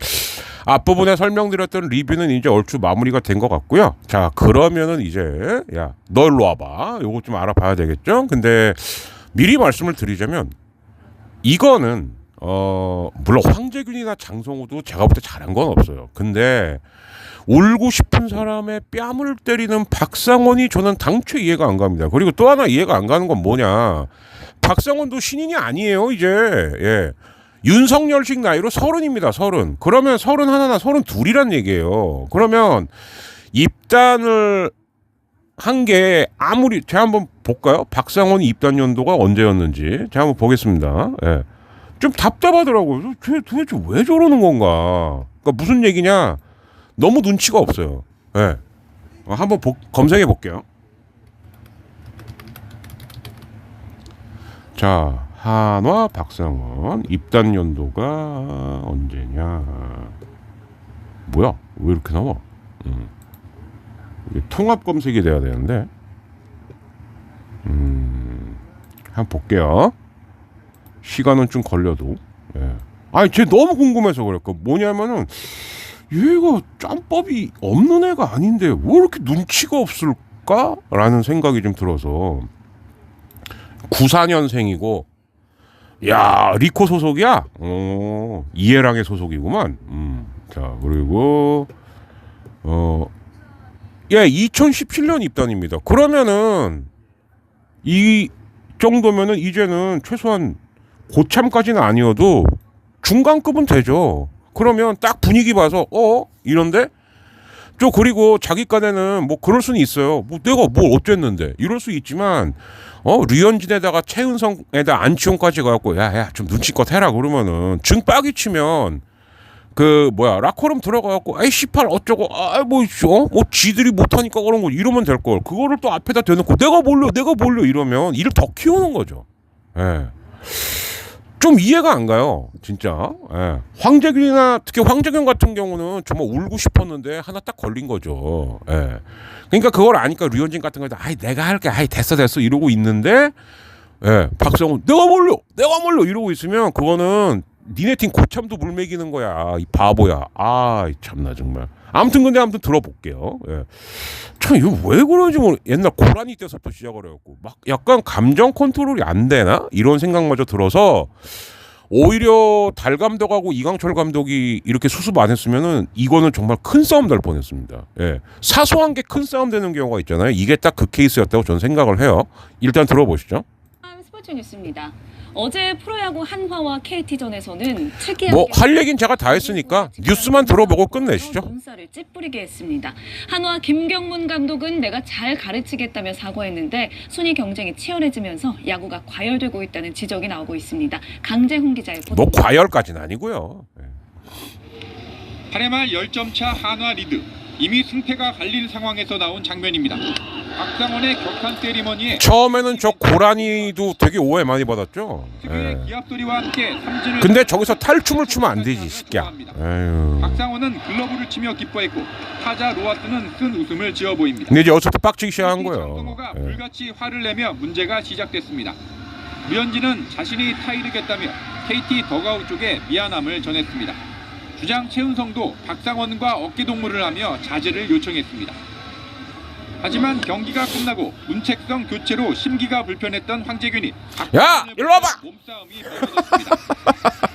앞부분에 설명드렸던 리뷰는 이제 얼추 마무리가 된 것 같고요. 자, 그러면은 이제 야, 너 일로 와봐. 요거 좀 알아봐야 되겠죠? 근데 미리 말씀을 드리자면 이거는 물론 황재균이나 장성우도 제가 볼 때 잘한 건 없어요. 근데 울고 싶은 사람의 뺨을 때리는 박상원이 저는 당최 이해가 안 갑니다. 그리고 또 하나 이해가 안 가는 건 뭐냐. 박상원도 신인이 아니에요 이제. 예. 윤석열식 나이로 30입니다. 30. 그러면 31나 32이란 얘기예요. 그러면 입단을 한 게 아무리 제가 한번 볼까요? 박상원이 입단 연도가 언제였는지 제가 한번 보겠습니다. 예. 좀 답답하더라고요. 도대체 왜 저러는 건가? 그러니까 무슨 얘기냐? 너무 눈치가 없어요. 예. 한번 검색해 볼게요. 자, 한화 박상원 입단 연도가 언제냐? 뭐야? 왜 이렇게 나와? 이게 통합 검색이 돼야 되는데. 한번 볼게요. 시간은 좀 걸려도. 예. 아니, 쟤 너무 궁금해서 그래. 뭐냐면은 얘가 짬법이 없는 애가 아닌데 왜 이렇게 눈치가 없을까라는 생각이 좀 들어서. 94년생이고 야, 리코 소속이야? 이해랑의 소속이구만. 자, 그리고 예, 2017년 입단입니다. 그러면은 이 정도면은 이제는 최소한 고참까지는 아니어도 중간급은 되죠. 그러면 딱 분위기 봐서 이런데 좀 그리고 자기 깐에는 뭐 그럴 수는 있어요. 뭐 내가 뭘 어쨌는데 이럴 수 있지만 류현진에다가 최은성에다 안치홍까지 가갖고 야 좀 눈치껏 해라 그러면은 증빡이 치면 그 뭐야 라커룸 들어가갖고 에이 씨팔 어쩌고 뭐 지들이 못하니까 그런 거 이러면 될 걸. 그거를 또 앞에다 대놓고 내가 몰려 이러면 일을 더 키우는 거죠. 예. 좀 이해가 안 가요, 진짜. 예. 황재균이나 특히 황재균 같은 경우는 정말 울고 싶었는데 하나 딱 걸린 거죠. 예. 그러니까 그걸 아니까 류현진 같은 거도 내가 할게, 됐어 이러고 있는데, 예. 박성훈 내가 몰려 이러고 있으면 그거는 니네 팀 고참도 물먹이는 거야, 이 바보야. 참나 정말. 아무튼 들어볼게요. 예. 참 이거 왜 그러지 뭐 옛날 고라니 때서부터 시작을 해갖고 막 약간 감정 컨트롤이 안 되나 이런 생각마저 들어서 오히려 달 감독하고 이강철 감독이 이렇게 수습 안 했으면은 이거는 정말 큰 싸움 날 뻔했습니다. 예. 사소한 게 큰 싸움 되는 경우가 있잖아요. 이게 딱 그 케이스였다고 저는 생각을 해요. 일단 들어보시죠. 스포츠 뉴스입니다. 어제 프로야구 한화와 KT전에서는 특이하게 뭐 할 얘기는 제가 다 했으니까 뉴스만 들어보고 끝내시죠. 눈살을 찌푸리게 했습니다. 한화 김경문 감독은 내가 잘 가르치겠다며 사과했는데 순위 경쟁이 치열해지면서 야구가 과열되고 있다는 지적이 나오고 있습니다. 강재훈 기자의 보도. 뭐 과열까지는 아니고요. 8회 말 10점 차 한화 리드. 이미 승패가 갈린 상황에서 나온 장면입니다. 박상원의 격한 세리머니에 처음에는 저 고라니도 되게 오해 많이 받았죠. 특유의 기합 소리와 함께 삼진을 근데 저기서 탈춤을 추면 안 되지, 새끼야. 박상원은 글러브를 치며 기뻐했고 타자 로하스는 쓴 웃음을 지어 보입니다. 근데 이제 어차피 빡치기 시작한 거예요. 장성호가 불같이 화를 내며 문제가 시작됐습니다. 류현진은 자신이 타이르겠다며 KT 더가웃 쪽에 미안함을 전했습니다. 주장 최은성도 박상원과 어깨동무를 하며 자제를 요청했습니다. 하지만 경기가 끝나고 문책성 교체로 심기가 불편했던 황재균이 야! 일로 와봐! 몸싸움이 벌어졌습니다.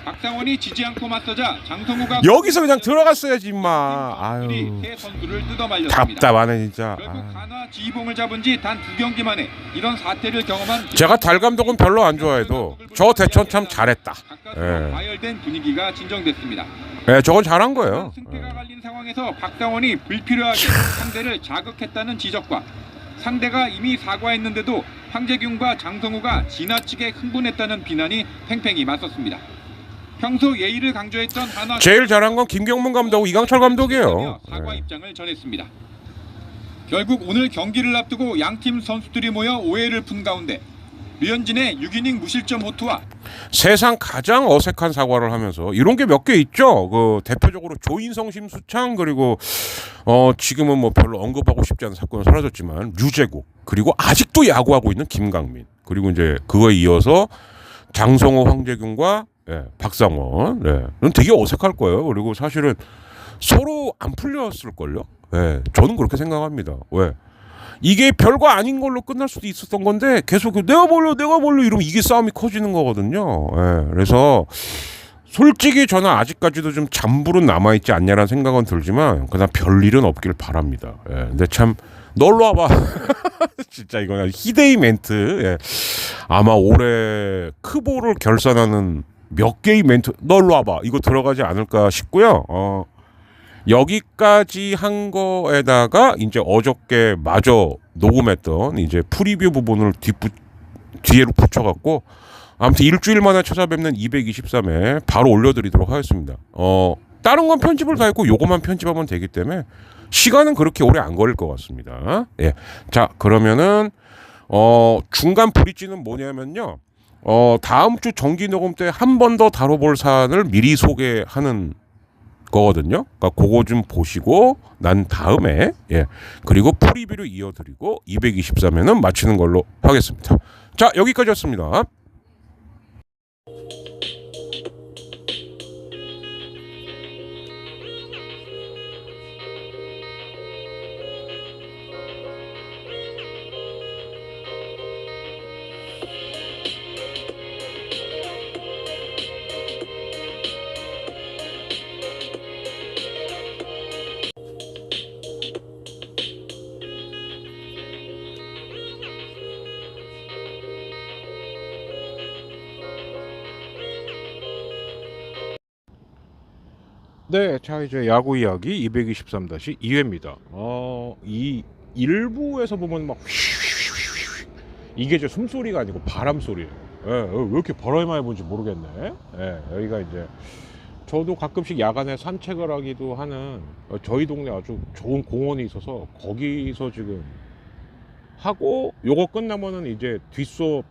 박상원이 지지 않고 맞서자 장성우가 여기서 그냥 들어갔어야지 임마. 새 선수를 뜯어말렸습니다. 답답하네 진짜. 결국 한화 지휘봉을 잡은 지 단 2경기 만에 이런 사태를 경험한 제가 달 감독은 별로 안 좋아해도 저 대천 참 잘했다. 바깥으로 과열된 분위기가 진정됐습니다. 예, 저건 잘한 거예요. 승패가 갈린 상황에서 박상원이 불필요하게 상대를 자극했다는 지적과 상대가 이미 사과했는데도 황재균과 장성우가 지나치게 흥분했다는 비난이 팽팽히 맞섰습니다. 평소 예의를 강조했던 한화 제일 잘한 건 김경문 감독하고 이강철 감독이에요. 사과 입장을 전했습니다. 결국 오늘 경기를 앞두고 양팀 선수들이 모여 오해를 푼 가운데 류현진의 6이닝 무실점 호투와 세상 가장 어색한 사과를 하면서 이런 게 몇 개 있죠. 그 대표적으로 조인성 심수창, 그리고 지금은 뭐 별로 언급하고 싶지 않은 사건은 사라졌지만 류제국, 그리고 아직도 야구하고 있는 김강민, 그리고 이제 그거에 이어서 장성호, 황재균과 박상원. 는 되게 어색할 거예요. 그리고 사실은 서로 안 풀렸을걸요. 저는 그렇게 생각합니다. 왜? 이게 별거 아닌 걸로 끝날 수도 있었던 건데 계속 내가 몰려 이러면 이게 싸움이 커지는 거거든요. 그래서 솔직히 저는 아직까지도 좀 잔불은 남아있지 않냐라는 생각은 들지만 그냥 별일은 없길 바랍니다. 근데 참 널로 와봐. 진짜 이거는 히데이 멘트. 아마 올해 크보를 결산하는 몇 개의 멘트 널로 와봐 이거 들어가지 않을까 싶고요. 여기까지 한 거에다가 이제 어저께 마저 녹음했던 이제 프리뷰 부분을 뒤에로 붙여갖고 아무튼 일주일 만에 찾아뵙는 223회 바로 올려드리도록 하겠습니다. 다른 건 편집을 다 했고 요거만 편집하면 되기 때문에 시간은 그렇게 오래 안 걸릴 것 같습니다. 자, 그러면은 중간 브릿지는 뭐냐면요. 다음 주 정기 녹음 때 한 번 더 다뤄볼 사안을 미리 소개하는 거거든요. 그러니까 그거 좀 보시고 난 다음에 그리고 프리뷰를 이어드리고 223회는 마치는 걸로 하겠습니다. 자, 여기까지였습니다. 네, 자 이제 야구 이야기 223-2회입니다. 이 일부에서 보면 막 이게 저 숨소리가 아니고 바람 소리예요. 왜 이렇게 바람이 많이 부는지 모르겠네. 여기가 이제 저도 가끔씩 야간에 산책을 하기도 하는 저희 동네 아주 좋은 공원이 있어서 거기서 지금 하고 요거 끝나면은 이제 뒷수업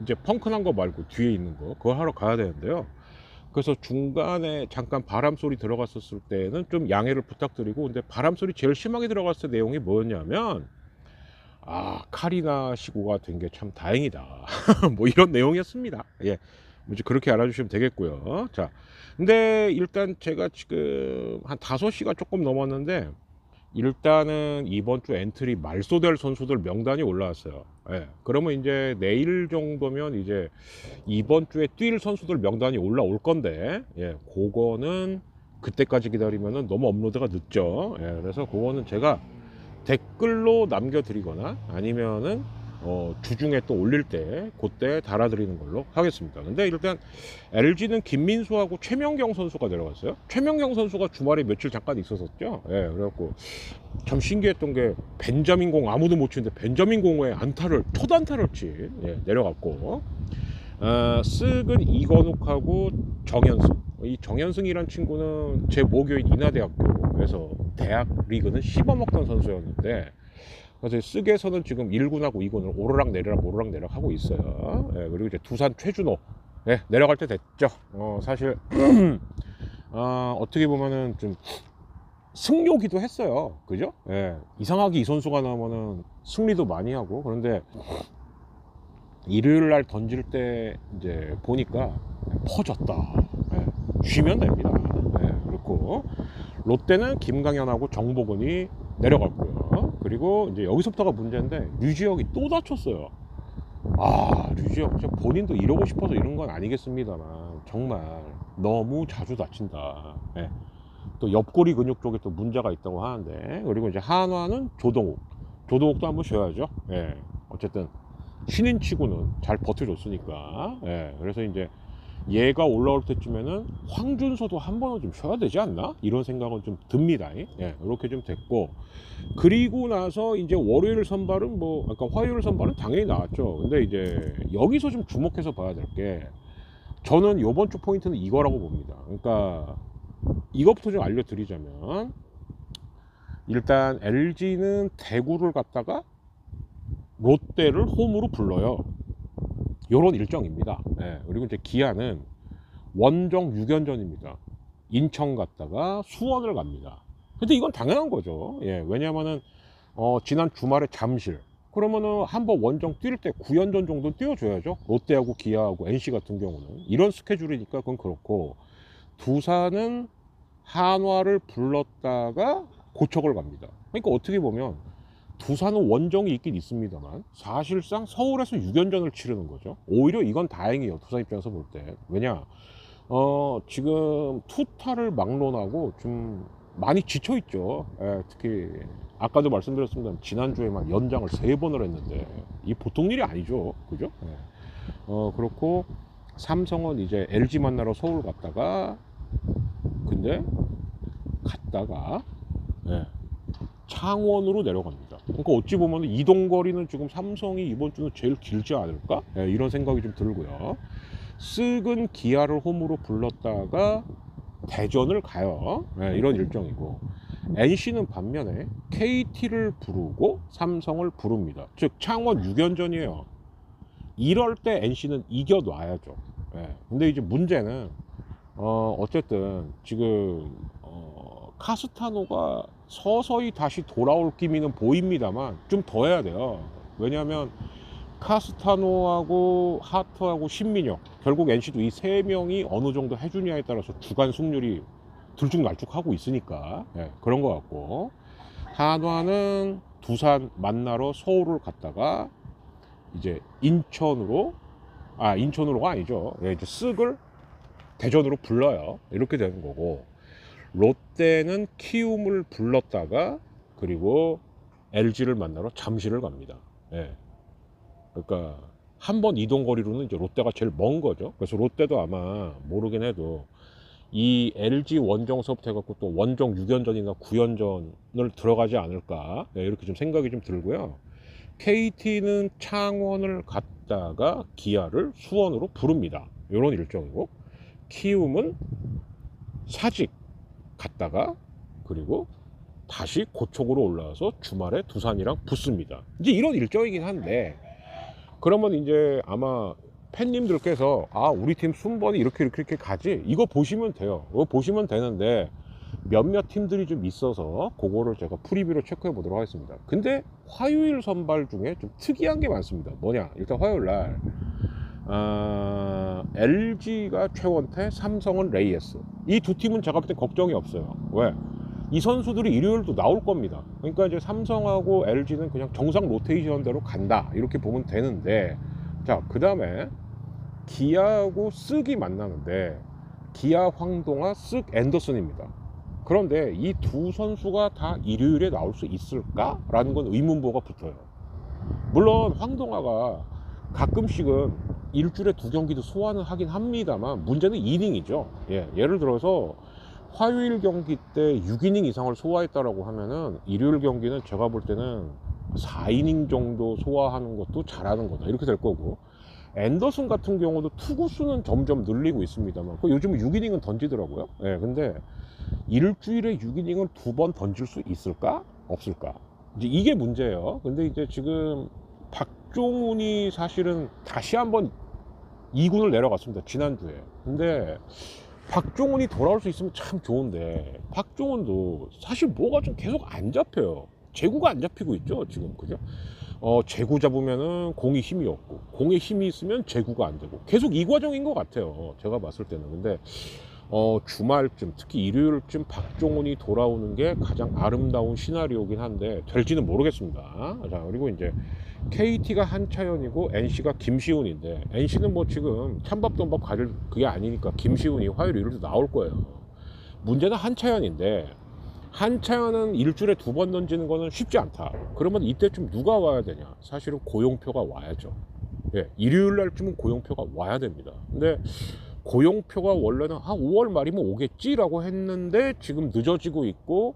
이제 펑크난 거 말고 뒤에 있는 거 그거 하러 가야 되는데요. 그래서 중간에 잠깐 바람 소리 들어갔었을 때는 좀 양해를 부탁드리고, 근데 바람 소리 제일 심하게 들어갔을 때 내용이 뭐였냐면 칼이나 시구가 된 게 참 다행이다. 뭐 이런 내용이었습니다. 뭐 이제 그렇게 알아주시면 되겠고요. 자, 근데 일단 제가 지금 한 5시가 조금 넘었는데 일단은 이번 주 엔트리 말소될 선수들 명단이 올라왔어요. 그러면 이제 내일 정도면 이제 이번 주에 뛸 선수들 명단이 올라올 건데, 그거는 그때까지 기다리면은 너무 업로드가 늦죠. 그래서 그거는 제가 댓글로 남겨드리거나 아니면은 주중에 또 올릴 때 그때 달아드리는 걸로 하겠습니다. 근데 일단 LG는 김민수하고 최명경 선수가 내려갔어요. 최명경 선수가 주말에 며칠 잠깐 있었었죠. 그래갖고 참 신기했던 게 벤자민 공 아무도 못 치는데 벤자민 공에 첫 안타를 친 내려갔고, 쓱은 이건욱하고 정현승. 이 정현승이란 친구는 제 모교인 인하대학교에서 대학 리그는 씹어먹던 선수였는데, 그래서 쓱에서는 지금 1군하고 2군을 오르락 내리락 하고 있어요. 그리고 이제 두산 최준호 내려갈 때 됐죠. 사실 어떻게 보면은 좀 승료기도 했어요. 그죠? 이상하게 이 선수가 나오면은 승리도 많이 하고, 그런데 일요일 날 던질 때 이제 보니까 퍼졌다. 쉬면 됩니다. 그렇고 롯데는 김강현하고 정복은이 내려갔고요. 그리고 이제 여기서부터가 문제인데 류지혁이 또 다쳤어요. 류지혁 본인도 이러고 싶어서 이런 건 아니겠습니다만 정말 너무 자주 다친다. 또 옆구리 근육 쪽에 또 문제가 있다고 하는데, 그리고 이제 한화는 조동욱도 한번 쉬어야죠. 어쨌든 신인 치고는 잘 버텨줬으니까. 그래서 이제 얘가 올라올 때쯤에는 황준서도 한 번은 좀 쉬어야 되지 않나? 이런 생각은 좀 듭니다. 이렇게 좀 됐고, 그리고 나서 이제 월요일 선발은 화요일 선발은 당연히 나왔죠. 근데 이제 여기서 좀 주목해서 봐야 될 게, 저는 이번 주 포인트는 이거라고 봅니다. 그러니까 이것부터 좀 알려드리자면, 일단 LG는 대구를 갔다가 롯데를 홈으로 불러요. 요런 일정입니다. 예, 그리고 이제 기아는 원정 6연전입니다. 인천 갔다가 수원을 갑니다. 근데 이건 당연한 거죠. 예, 왜냐면은 지난 주말에 잠실, 그러면은 한번 원정 뛸 때 9연전 정도 뛰어줘야죠. 롯데하고 기아하고 NC 같은 경우는 이런 스케줄이니까 그건 그렇고, 두산은 한화를 불렀다가 고척을 갑니다. 그러니까 어떻게 보면 두산은 원정이 있긴 있습니다만 사실상 서울에서 6연전을 치르는 거죠. 오히려 이건 다행이에요, 두산 입장에서 볼 때. 왜냐, 지금 투타를 막론하고 좀 많이 지쳐 있죠. 예, 특히 아까도 말씀드렸습니다. 지난주에만 연장을 3번을 했는데 이 보통 일이 아니죠, 그죠? 예. 그렇고 삼성은 이제 LG 만나러 서울 갔다가, 근데 갔다가 예, 창원으로 내려갑니다. 그러니까 어찌 보면 이동 거리는 지금 삼성이 이번 주는 제일 길지 않을까? 예, 이런 생각이 좀 들고요. 쓱은 기아를 홈으로 불렀다가 대전을 가요. 예, 이런 일정이고, NC는 반면에 KT를 부르고 삼성을 부릅니다. 즉 창원 6연전이에요. 이럴 때 NC는 이겨놔야죠. 예, 근데 이제 문제는 어쨌든 지금 카스타노가 서서히 다시 돌아올 기미는 보입니다만 좀 더 해야 돼요. 왜냐하면 카스타노하고 하트하고 신민혁, 결국 NC도 이 3명이 어느 정도 해주냐에 따라서 주간 승률이 들쭉날쭉하고 있으니까, 예, 그런 것 같고, 한화는 두산 만나러 서울을 갔다가 이제 인천으로가 아니죠. 예, 이제 쓱을 대전으로 불러요. 이렇게 되는 거고, 롯데는 키움을 불렀다가 그리고 LG를 만나러 잠실을 갑니다. 예. 그러니까 한 번 이동 거리로는 이제 롯데가 제일 먼 거죠. 그래서 롯데도 아마 모르긴 해도 이 LG 원정서부터 해갖고 또 원정 6연전이나 9연전을 들어가지 않을까, 예, 이렇게 좀 생각이 좀 들고요. KT는 창원을 갔다가 기아를 수원으로 부릅니다. 이런 일정이고, 키움은 사직 갔다가 그리고 다시 고척으로 올라와서 주말에 두산이랑 붙습니다. 이제 이런 일정이긴 한데, 그러면 이제 아마 팬님들께서 우리 팀 순번이 이렇게 가지, 이거 보시면 돼요. 이거 보시면 되는데 몇몇 팀들이 좀 있어서 그거를 제가 프리뷰로 체크해 보도록 하겠습니다. 근데 화요일 선발 중에 좀 특이한 게 많습니다. 뭐냐, 일단 화요일 날 LG가 최원태, 삼성은 레이에스. 이 두 팀은 제가 볼 때 걱정이 없어요. 왜? 이 선수들이 일요일도 나올 겁니다. 그러니까 이제 삼성하고 LG는 그냥 정상 로테이션대로 간다, 이렇게 보면 되는데, 자, 그 다음에 기아하고 쓱이 만나는데, 기아 황동아, 쓱 앤더슨입니다. 그런데 이 두 선수가 다 일요일에 나올 수 있을까라는 건 의문부가 붙어요. 물론 황동아가 가끔씩은 일주일에 2경기도 소화는 하긴 합니다만 문제는 이닝이죠. 예, 예를 들어서 화요일 경기 때 6이닝 이상을 소화했다라고 하면은 일요일 경기는 제가 볼 때는 4이닝 정도 소화하는 것도 잘하는 거다, 이렇게 될 거고, 앤더슨 같은 경우도 투구수는 점점 늘리고 있습니다만 요즘은 6이닝은 던지더라고요. 예, 근데 일주일에 6이닝을 2번 던질 수 있을까? 없을까? 이제 이게 문제예요. 근데 이제 지금 박종훈이 사실은 다시 한번 2군을 내려갔습니다, 지난주에. 근데 박종훈이 돌아올 수 있으면 참 좋은데, 박종훈도 사실 뭐가 좀 계속 안 잡혀요. 제구가 안 잡히고 있죠, 지금. 그죠? 제구 잡으면은 공이 힘이 없고, 공에 힘이 있으면 제구가 안 되고, 계속 이 과정인 것 같아요, 제가 봤을 때는. 근데 주말쯤, 특히 일요일쯤 박종훈이 돌아오는 게 가장 아름다운 시나리오긴 한데 될지는 모르겠습니다. 자, 그리고 이제 KT가 한차연이고 NC가 김시훈인데, NC는 뭐 지금 찬밥돈밥 가질 그게 아니니까 김시훈이 화요일 일요일도 나올 거예요. 문제는 한차연인데, 한차연은 일주일에 2번 던지는 거는 쉽지 않다. 그러면 이때쯤 누가 와야 되냐? 사실은 고용표가 와야죠. 예, 일요일 날쯤은 고용표가 와야 됩니다. 근데 고용표가 원래는 5월 말이면 오겠지라고 했는데 지금 늦어지고 있고,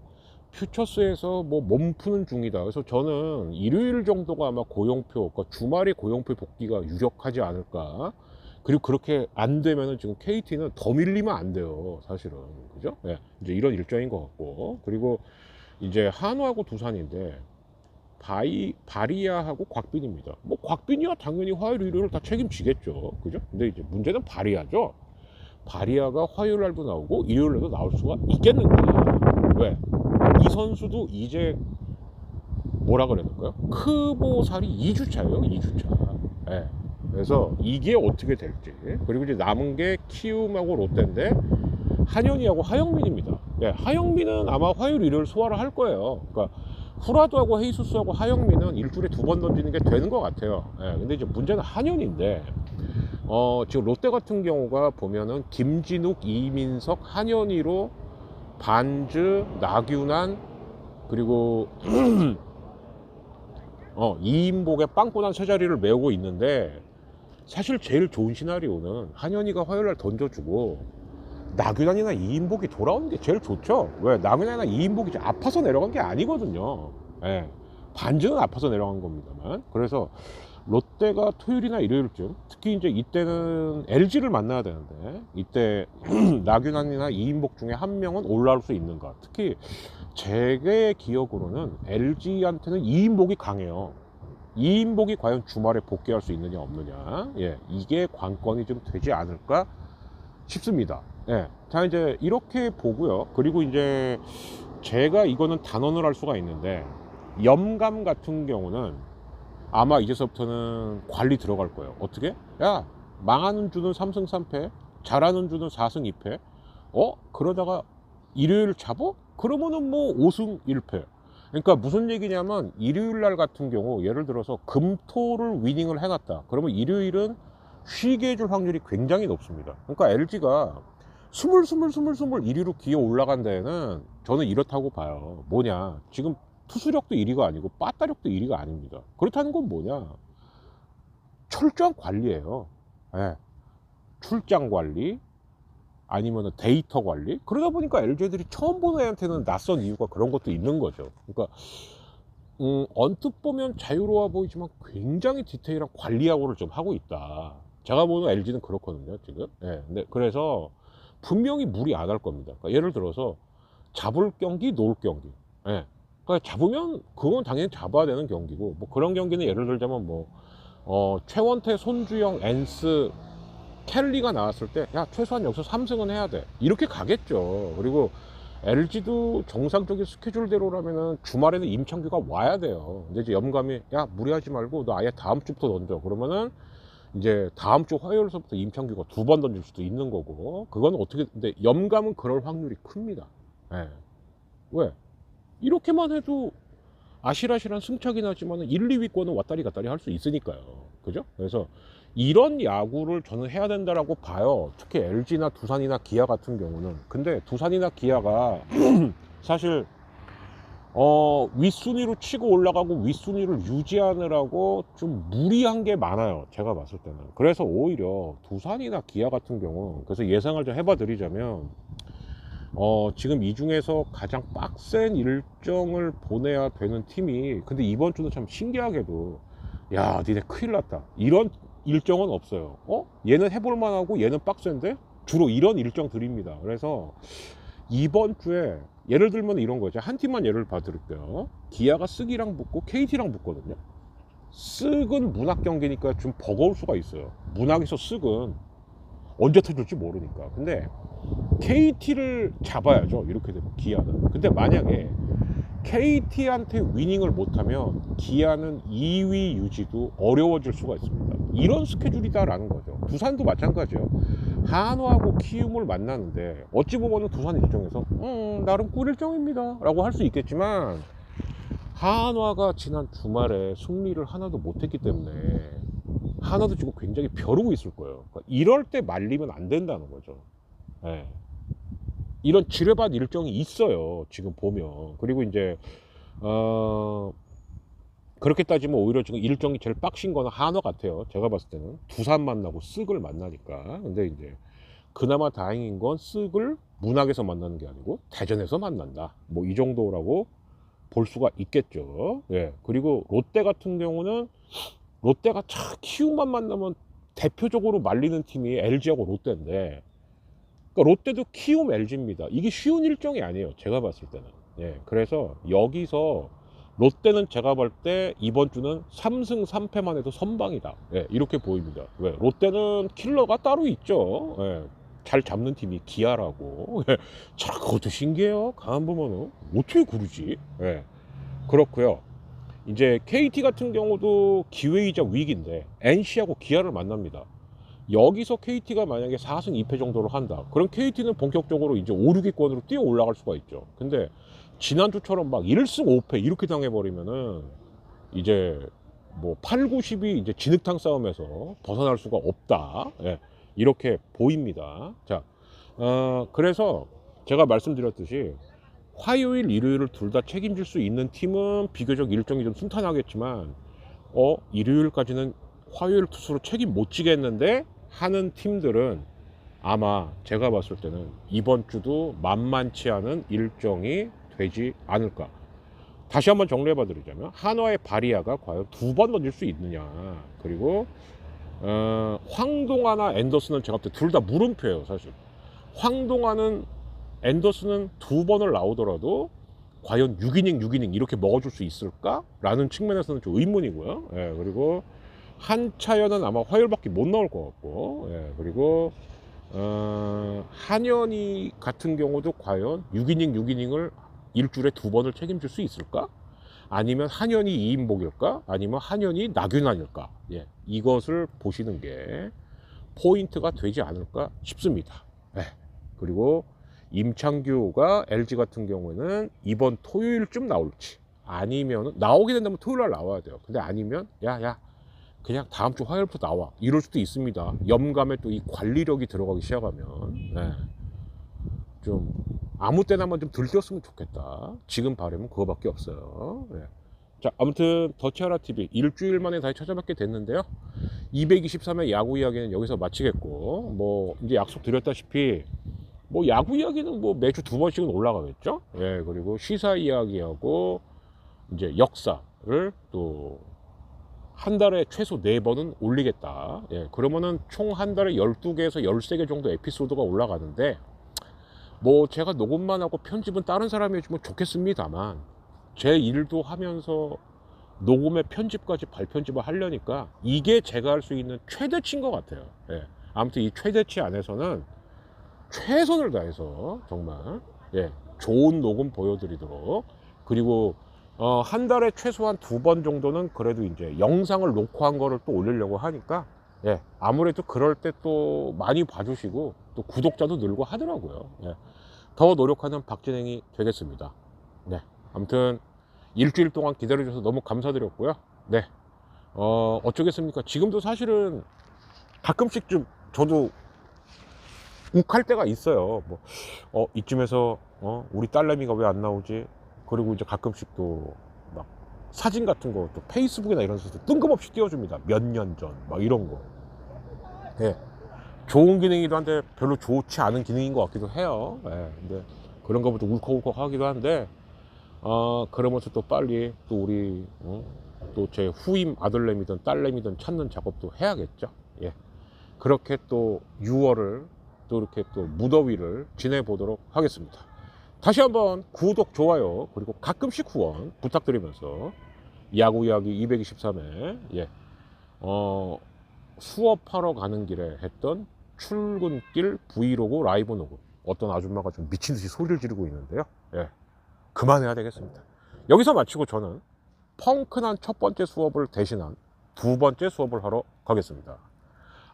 퓨처스에서 뭐 몸 푸는 중이다. 그래서 저는 일요일 정도가 아마 고용표, 그러니까 주말에 고용표 복귀가 유력하지 않을까. 그리고 그렇게 안 되면은 지금 KT는 더 밀리면 안 돼요, 사실은. 그죠? 예, 이제 이런 일정인 것 같고, 그리고 이제 한화하고 두산인데, 바리아하고 곽빈입니다. 뭐 곽빈이야 당연히 화요일 일요일 다 책임지겠죠. 그죠? 근데 이제 문제는 바리아죠. 바리아가 화요일 날도 나오고 일요일 날도 나올 수가 있겠는가? 왜? 이 선수도 이제 뭐라 그래야 될까요? 크보살이 2주차예요. 2주차. 예. 그래서 이게 어떻게 될지. 그리고 이제 남은 게 키움하고 롯데인데 한현희하고 하영민입니다. 예, 하영민은 아마 화요일 일요일 소화를 할 거예요. 그러니까 후라도하고 헤이수스하고 하영민은 일주일에 2번 던지는 게 되는 것 같아요. 예, 근데 이제 문제는 한현희인데 지금 롯데 같은 경우가 보면은 김진욱, 이민석, 한현희로 반즈, 나균환 그리고 이인복의 빵꾸난 세 자리를 메우고 있는데 사실 제일 좋은 시나리오는 한현희가 화요일 날 던져주고 나균환이나 이인복이 돌아오는 게 제일 좋죠. 왜? 나균환이나 이인복이 이제 아파서 내려간 게 아니거든요. 예. 반즈는 아파서 내려간 겁니다만. 그래서 롯데가 토요일이나 일요일쯤, 특히 이제 이때는 LG를 만나야 되는데 이때 나균환이나 이인복 중에 한 명은 올라올 수 있는가. 특히 제 기억으로는 LG한테는 이인복이 강해요. 이인복이 과연 주말에 복귀할 수 있느냐 없느냐. 예, 이게 관건이 좀 되지 않을까 싶습니다. 예. 자, 이제 이렇게 보고요. 그리고 이제 제가 이거는 단언을 할 수가 있는데 염감 같은 경우는 아마 이제서부터는 관리 들어갈 거예요. 어떻게? 야, 망하는 주는 3승 3패, 잘하는 주는 4승 2패. 그러다가 일요일 잡어? 그러면은 뭐 5승 1패. 그러니까 무슨 얘기냐면 일요일 날 같은 경우 예를 들어서 금토를 위닝을 해놨다. 그러면 일요일은 쉬게 해줄 확률이 굉장히 높습니다. 그러니까 LG가 스물 1위로 기어 올라간 데에는 저는 이렇다고 봐요. 뭐냐, 지금 투수력도 1위가 아니고 빠따력도 1위가 아닙니다. 그렇다는 건 뭐냐, 철저한 관리예요. 예. 출장 관리 아니면 데이터 관리. 그러다 보니까 LG들이 처음 보는 애한테는 낯선 이유가 그런 것도 있는 거죠. 그러니까 언뜻 보면 자유로워 보이지만 굉장히 디테일한 관리하고를 좀 하고 있다. 제가 보는 LG는 그렇거든요 지금. 예. 근데 그래서 분명히 무리 안 할 겁니다. 그러니까 예를 들어서 잡을 경기, 놓을 경기. 예. 그러니까 잡으면 그건 당연히 잡아야 되는 경기고, 뭐 그런 경기는 예를 들자면 뭐 최원태, 손주영, 엔스, 켈리가 나왔을 때 야, 최소한 여기서 3승은 해야 돼, 이렇게 가겠죠. 그리고 LG도 정상적인 스케줄대로라면은 주말에는 임창규가 와야 돼요. 근데 이제 염감이 야, 무리하지 말고 너 아예 다음 주부터 던져. 그러면은 이제 다음 주 화요일서부터 임창규가 2번 던질 수도 있는 거고, 그건 어떻게, 근데 염감은 그럴 확률이 큽니다. 예. 왜? 이렇게만 해도 아실아실한 승차긴 하지만 1, 2위권은 왔다리 갔다리 할 수 있으니까요. 그죠? 그래서 이런 야구를 저는 해야 된다라고 봐요. 특히 LG나 두산이나 기아 같은 경우는. 근데 두산이나 기아가 사실 윗순위로 치고 올라가고 윗순위를 유지하느라고 좀 무리한 게 많아요, 제가 봤을 때는. 그래서 오히려 두산이나 기아 같은 경우, 그래서 예상을 좀 해봐 드리자면 지금 이 중에서 가장 빡센 일정을 보내야 되는 팀이, 근데 이번 주도 참 신기하게도 야, 니네 큰일 났다, 이런 일정은 없어요. 얘는 해볼 만하고 얘는 빡센데, 주로 이런 일정들입니다. 그래서 이번 주에 예를 들면 이런 거죠. 한 팀만 예를 봐드릴게요. 기아가 쓱이랑 붙고 KT랑 붙거든요. 쓱은 문학 경기니까 좀 버거울 수가 있어요. 문학에서 쓱은 언제 터질지 모르니까. 근데 KT를 잡아야죠, 이렇게 되면 기아는. 근데 만약에 KT한테 위닝을 못하면 기아는 2위 유지도 어려워질 수가 있습니다. 이런 스케줄이다라는 거죠. 두산도 마찬가지예요. 한화하고 키움을 만나는데 어찌 보면 두산 일정에서 나름 꿀 일정입니다 라고 할 수 있겠지만, 한화가 지난 주말에 승리를 하나도 못했기 때문에 한화도 지금 굉장히 벼르고 있을 거예요. 그러니까 이럴 때 말리면 안 된다는 거죠. 예. 이런 지뢰밭 일정이 있어요, 지금 보면. 그리고 이제 그렇게 따지면 오히려 지금 일정이 제일 빡신 거는 한화 같아요, 제가 봤을 때는. 두산 만나고 쓱을 만나니까. 근데 이제 그나마 다행인 건 쓱을 문학에서 만나는 게 아니고 대전에서 만난다, 뭐 이 정도라고 볼 수가 있겠죠. 예. 그리고 롯데 같은 경우는, 롯데가 키움만 만나면 대표적으로 말리는 팀이 LG하고 롯데인데, 그러니까 롯데도 키움 LG입니다. 이게 쉬운 일정이 아니에요, 제가 봤을 때는. 예. 그래서 여기서 롯데는 제가 볼 때 이번 주는 3승 3패만 해도 선방이다. 예, 이렇게 보입니다. 왜? 롯데는 킬러가 따로 있죠. 예, 잘 잡는 팀이 기아라고. 예, 참 그것도 신기해요. 가만 보면은 어떻게 그러지? 예, 그렇고요. 이제 KT 같은 경우도 기회이자 위기인데 NC하고 기아를 만납니다. 여기서 KT가 만약에 4승 2패 정도를 한다. 그럼 KT는 본격적으로 이제 5, 6위권으로 뛰어 올라갈 수가 있죠. 근데 지난주처럼 막 1승 5패 이렇게 당해버리면은 이제 뭐 8, 9, 10이 이제 진흙탕 싸움에서 벗어날 수가 없다. 예, 이렇게 보입니다. 자, 그래서 제가 말씀드렸듯이 화요일, 일요일을 둘 다 책임질 수 있는 팀은 비교적 일정이 좀 순탄하겠지만, 일요일까지는 화요일 투수로 책임 못 지겠는데 하는 팀들은 아마 제가 봤을 때는 이번 주도 만만치 않은 일정이 되지 않을까. 다시 한번 정리해 봐 드리자면 한화의 바리아가 과연 2번 던질 수 있느냐, 그리고 황동아나 앤더슨은 제가 볼 때 둘 다 물음표예요. 사실 황동아는 앤더슨은 2번을 나오더라도 과연 6이닝 이렇게 먹어줄 수 있을까? 라는 측면에서는 좀 의문이고요. 예, 그리고 한차연은 아마 화요일밖에 못 나올 것 같고, 예, 그리고 한현희 같은 경우도 과연 6이닝을 일주일에 2번을 책임질 수 있을까? 아니면 한현희 2인복일까? 아니면 한현희 나균환일까? 예, 이것을 보시는 게 포인트가 되지 않을까 싶습니다. 예, 그리고 임창규가 LG 같은 경우에는 이번 토요일쯤 나올지, 아니면 나오게 된다면 토요일날 나와야 돼요. 근데 아니면 야 그냥 다음 주 화요일부터 나와, 이럴 수도 있습니다. 염감에 또 이 관리력이 들어가기 시작하면, 네, 좀 아무 때나만 좀 들뛰었으면 좋겠다. 지금 바람은 그거밖에 없어요. 네. 자, 아무튼 더치하라TV 일주일 만에 다시 찾아뵙게 됐는데요. 223회 야구 이야기는 여기서 마치겠고, 뭐 이제 약속 드렸다시피 뭐 야구 이야기는 뭐 매주 2번씩은 올라가겠죠. 예, 그리고 시사 이야기하고 이제 역사를 또 한 달에 최소 4번은 올리겠다. 예, 그러면은 총 한 달에 12개에서 13개 정도 에피소드가 올라가는데, 뭐 제가 녹음만 하고 편집은 다른 사람이 해주면 좋겠습니다만, 제 일도 하면서 녹음에 편집까지 발편집을 하려니까 이게 제가 할 수 있는 최대치인 것 같아요. 예, 아무튼 이 최대치 안에서는 최선을 다해서 정말, 예, 좋은 녹음 보여드리도록, 그리고 한 달에 최소한 2번 정도는 그래도 이제 영상을 녹화한 거를 또 올리려고 하니까, 예, 아무래도 그럴 때 또 많이 봐주시고 또 구독자도 늘고 하더라고요. 예, 더 노력하는 박진행이 되겠습니다. 네, 아무튼 일주일 동안 기다려주셔서 너무 감사드렸고요. 네, 어쩌겠습니까. 지금도 사실은 가끔씩 좀 저도 욱할 때가 있어요. 뭐, 이쯤에서 우리 딸내미가 왜 안 나오지? 그리고 이제 가끔씩 또 막 사진 같은 거 또 페이스북이나 이런 데서 뜬금없이 띄워줍니다. 몇 년 전 막 이런 거. 예, 좋은 기능이기도 한데 별로 좋지 않은 기능인 것 같기도 해요. 예, 근데 그런 거부터 울컥울컥 하기도 한데, 그러면서 또 빨리 또 우리 또 제 후임 아들내미든 딸내미든 찾는 작업도 해야겠죠. 예, 그렇게 또 6월을 또 이렇게 또 무더위를 지내보도록 하겠습니다. 다시 한번 구독, 좋아요, 그리고 가끔씩 후원 부탁드리면서 야구 이야기 223회, 예, 수업하러 가는 길에 했던 출근길 브이로그 라이브 녹음, 어떤 아줌마가 좀 미친듯이 소리를 지르고 있는데요. 예, 그만해야 되겠습니다. 여기서 마치고 저는 펑크난 첫 번째 수업을 대신한 2번째 수업을 하러 가겠습니다.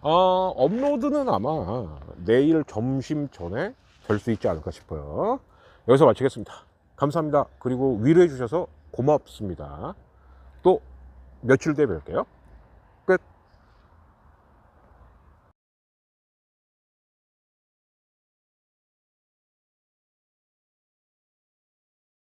업로드는 아마 내일 점심 전에 될 수 있지 않을까 싶어요. 여기서 마치겠습니다. 감사합니다. 그리고 위로해 주셔서 고맙습니다. 또 며칠 뒤에 뵐게요.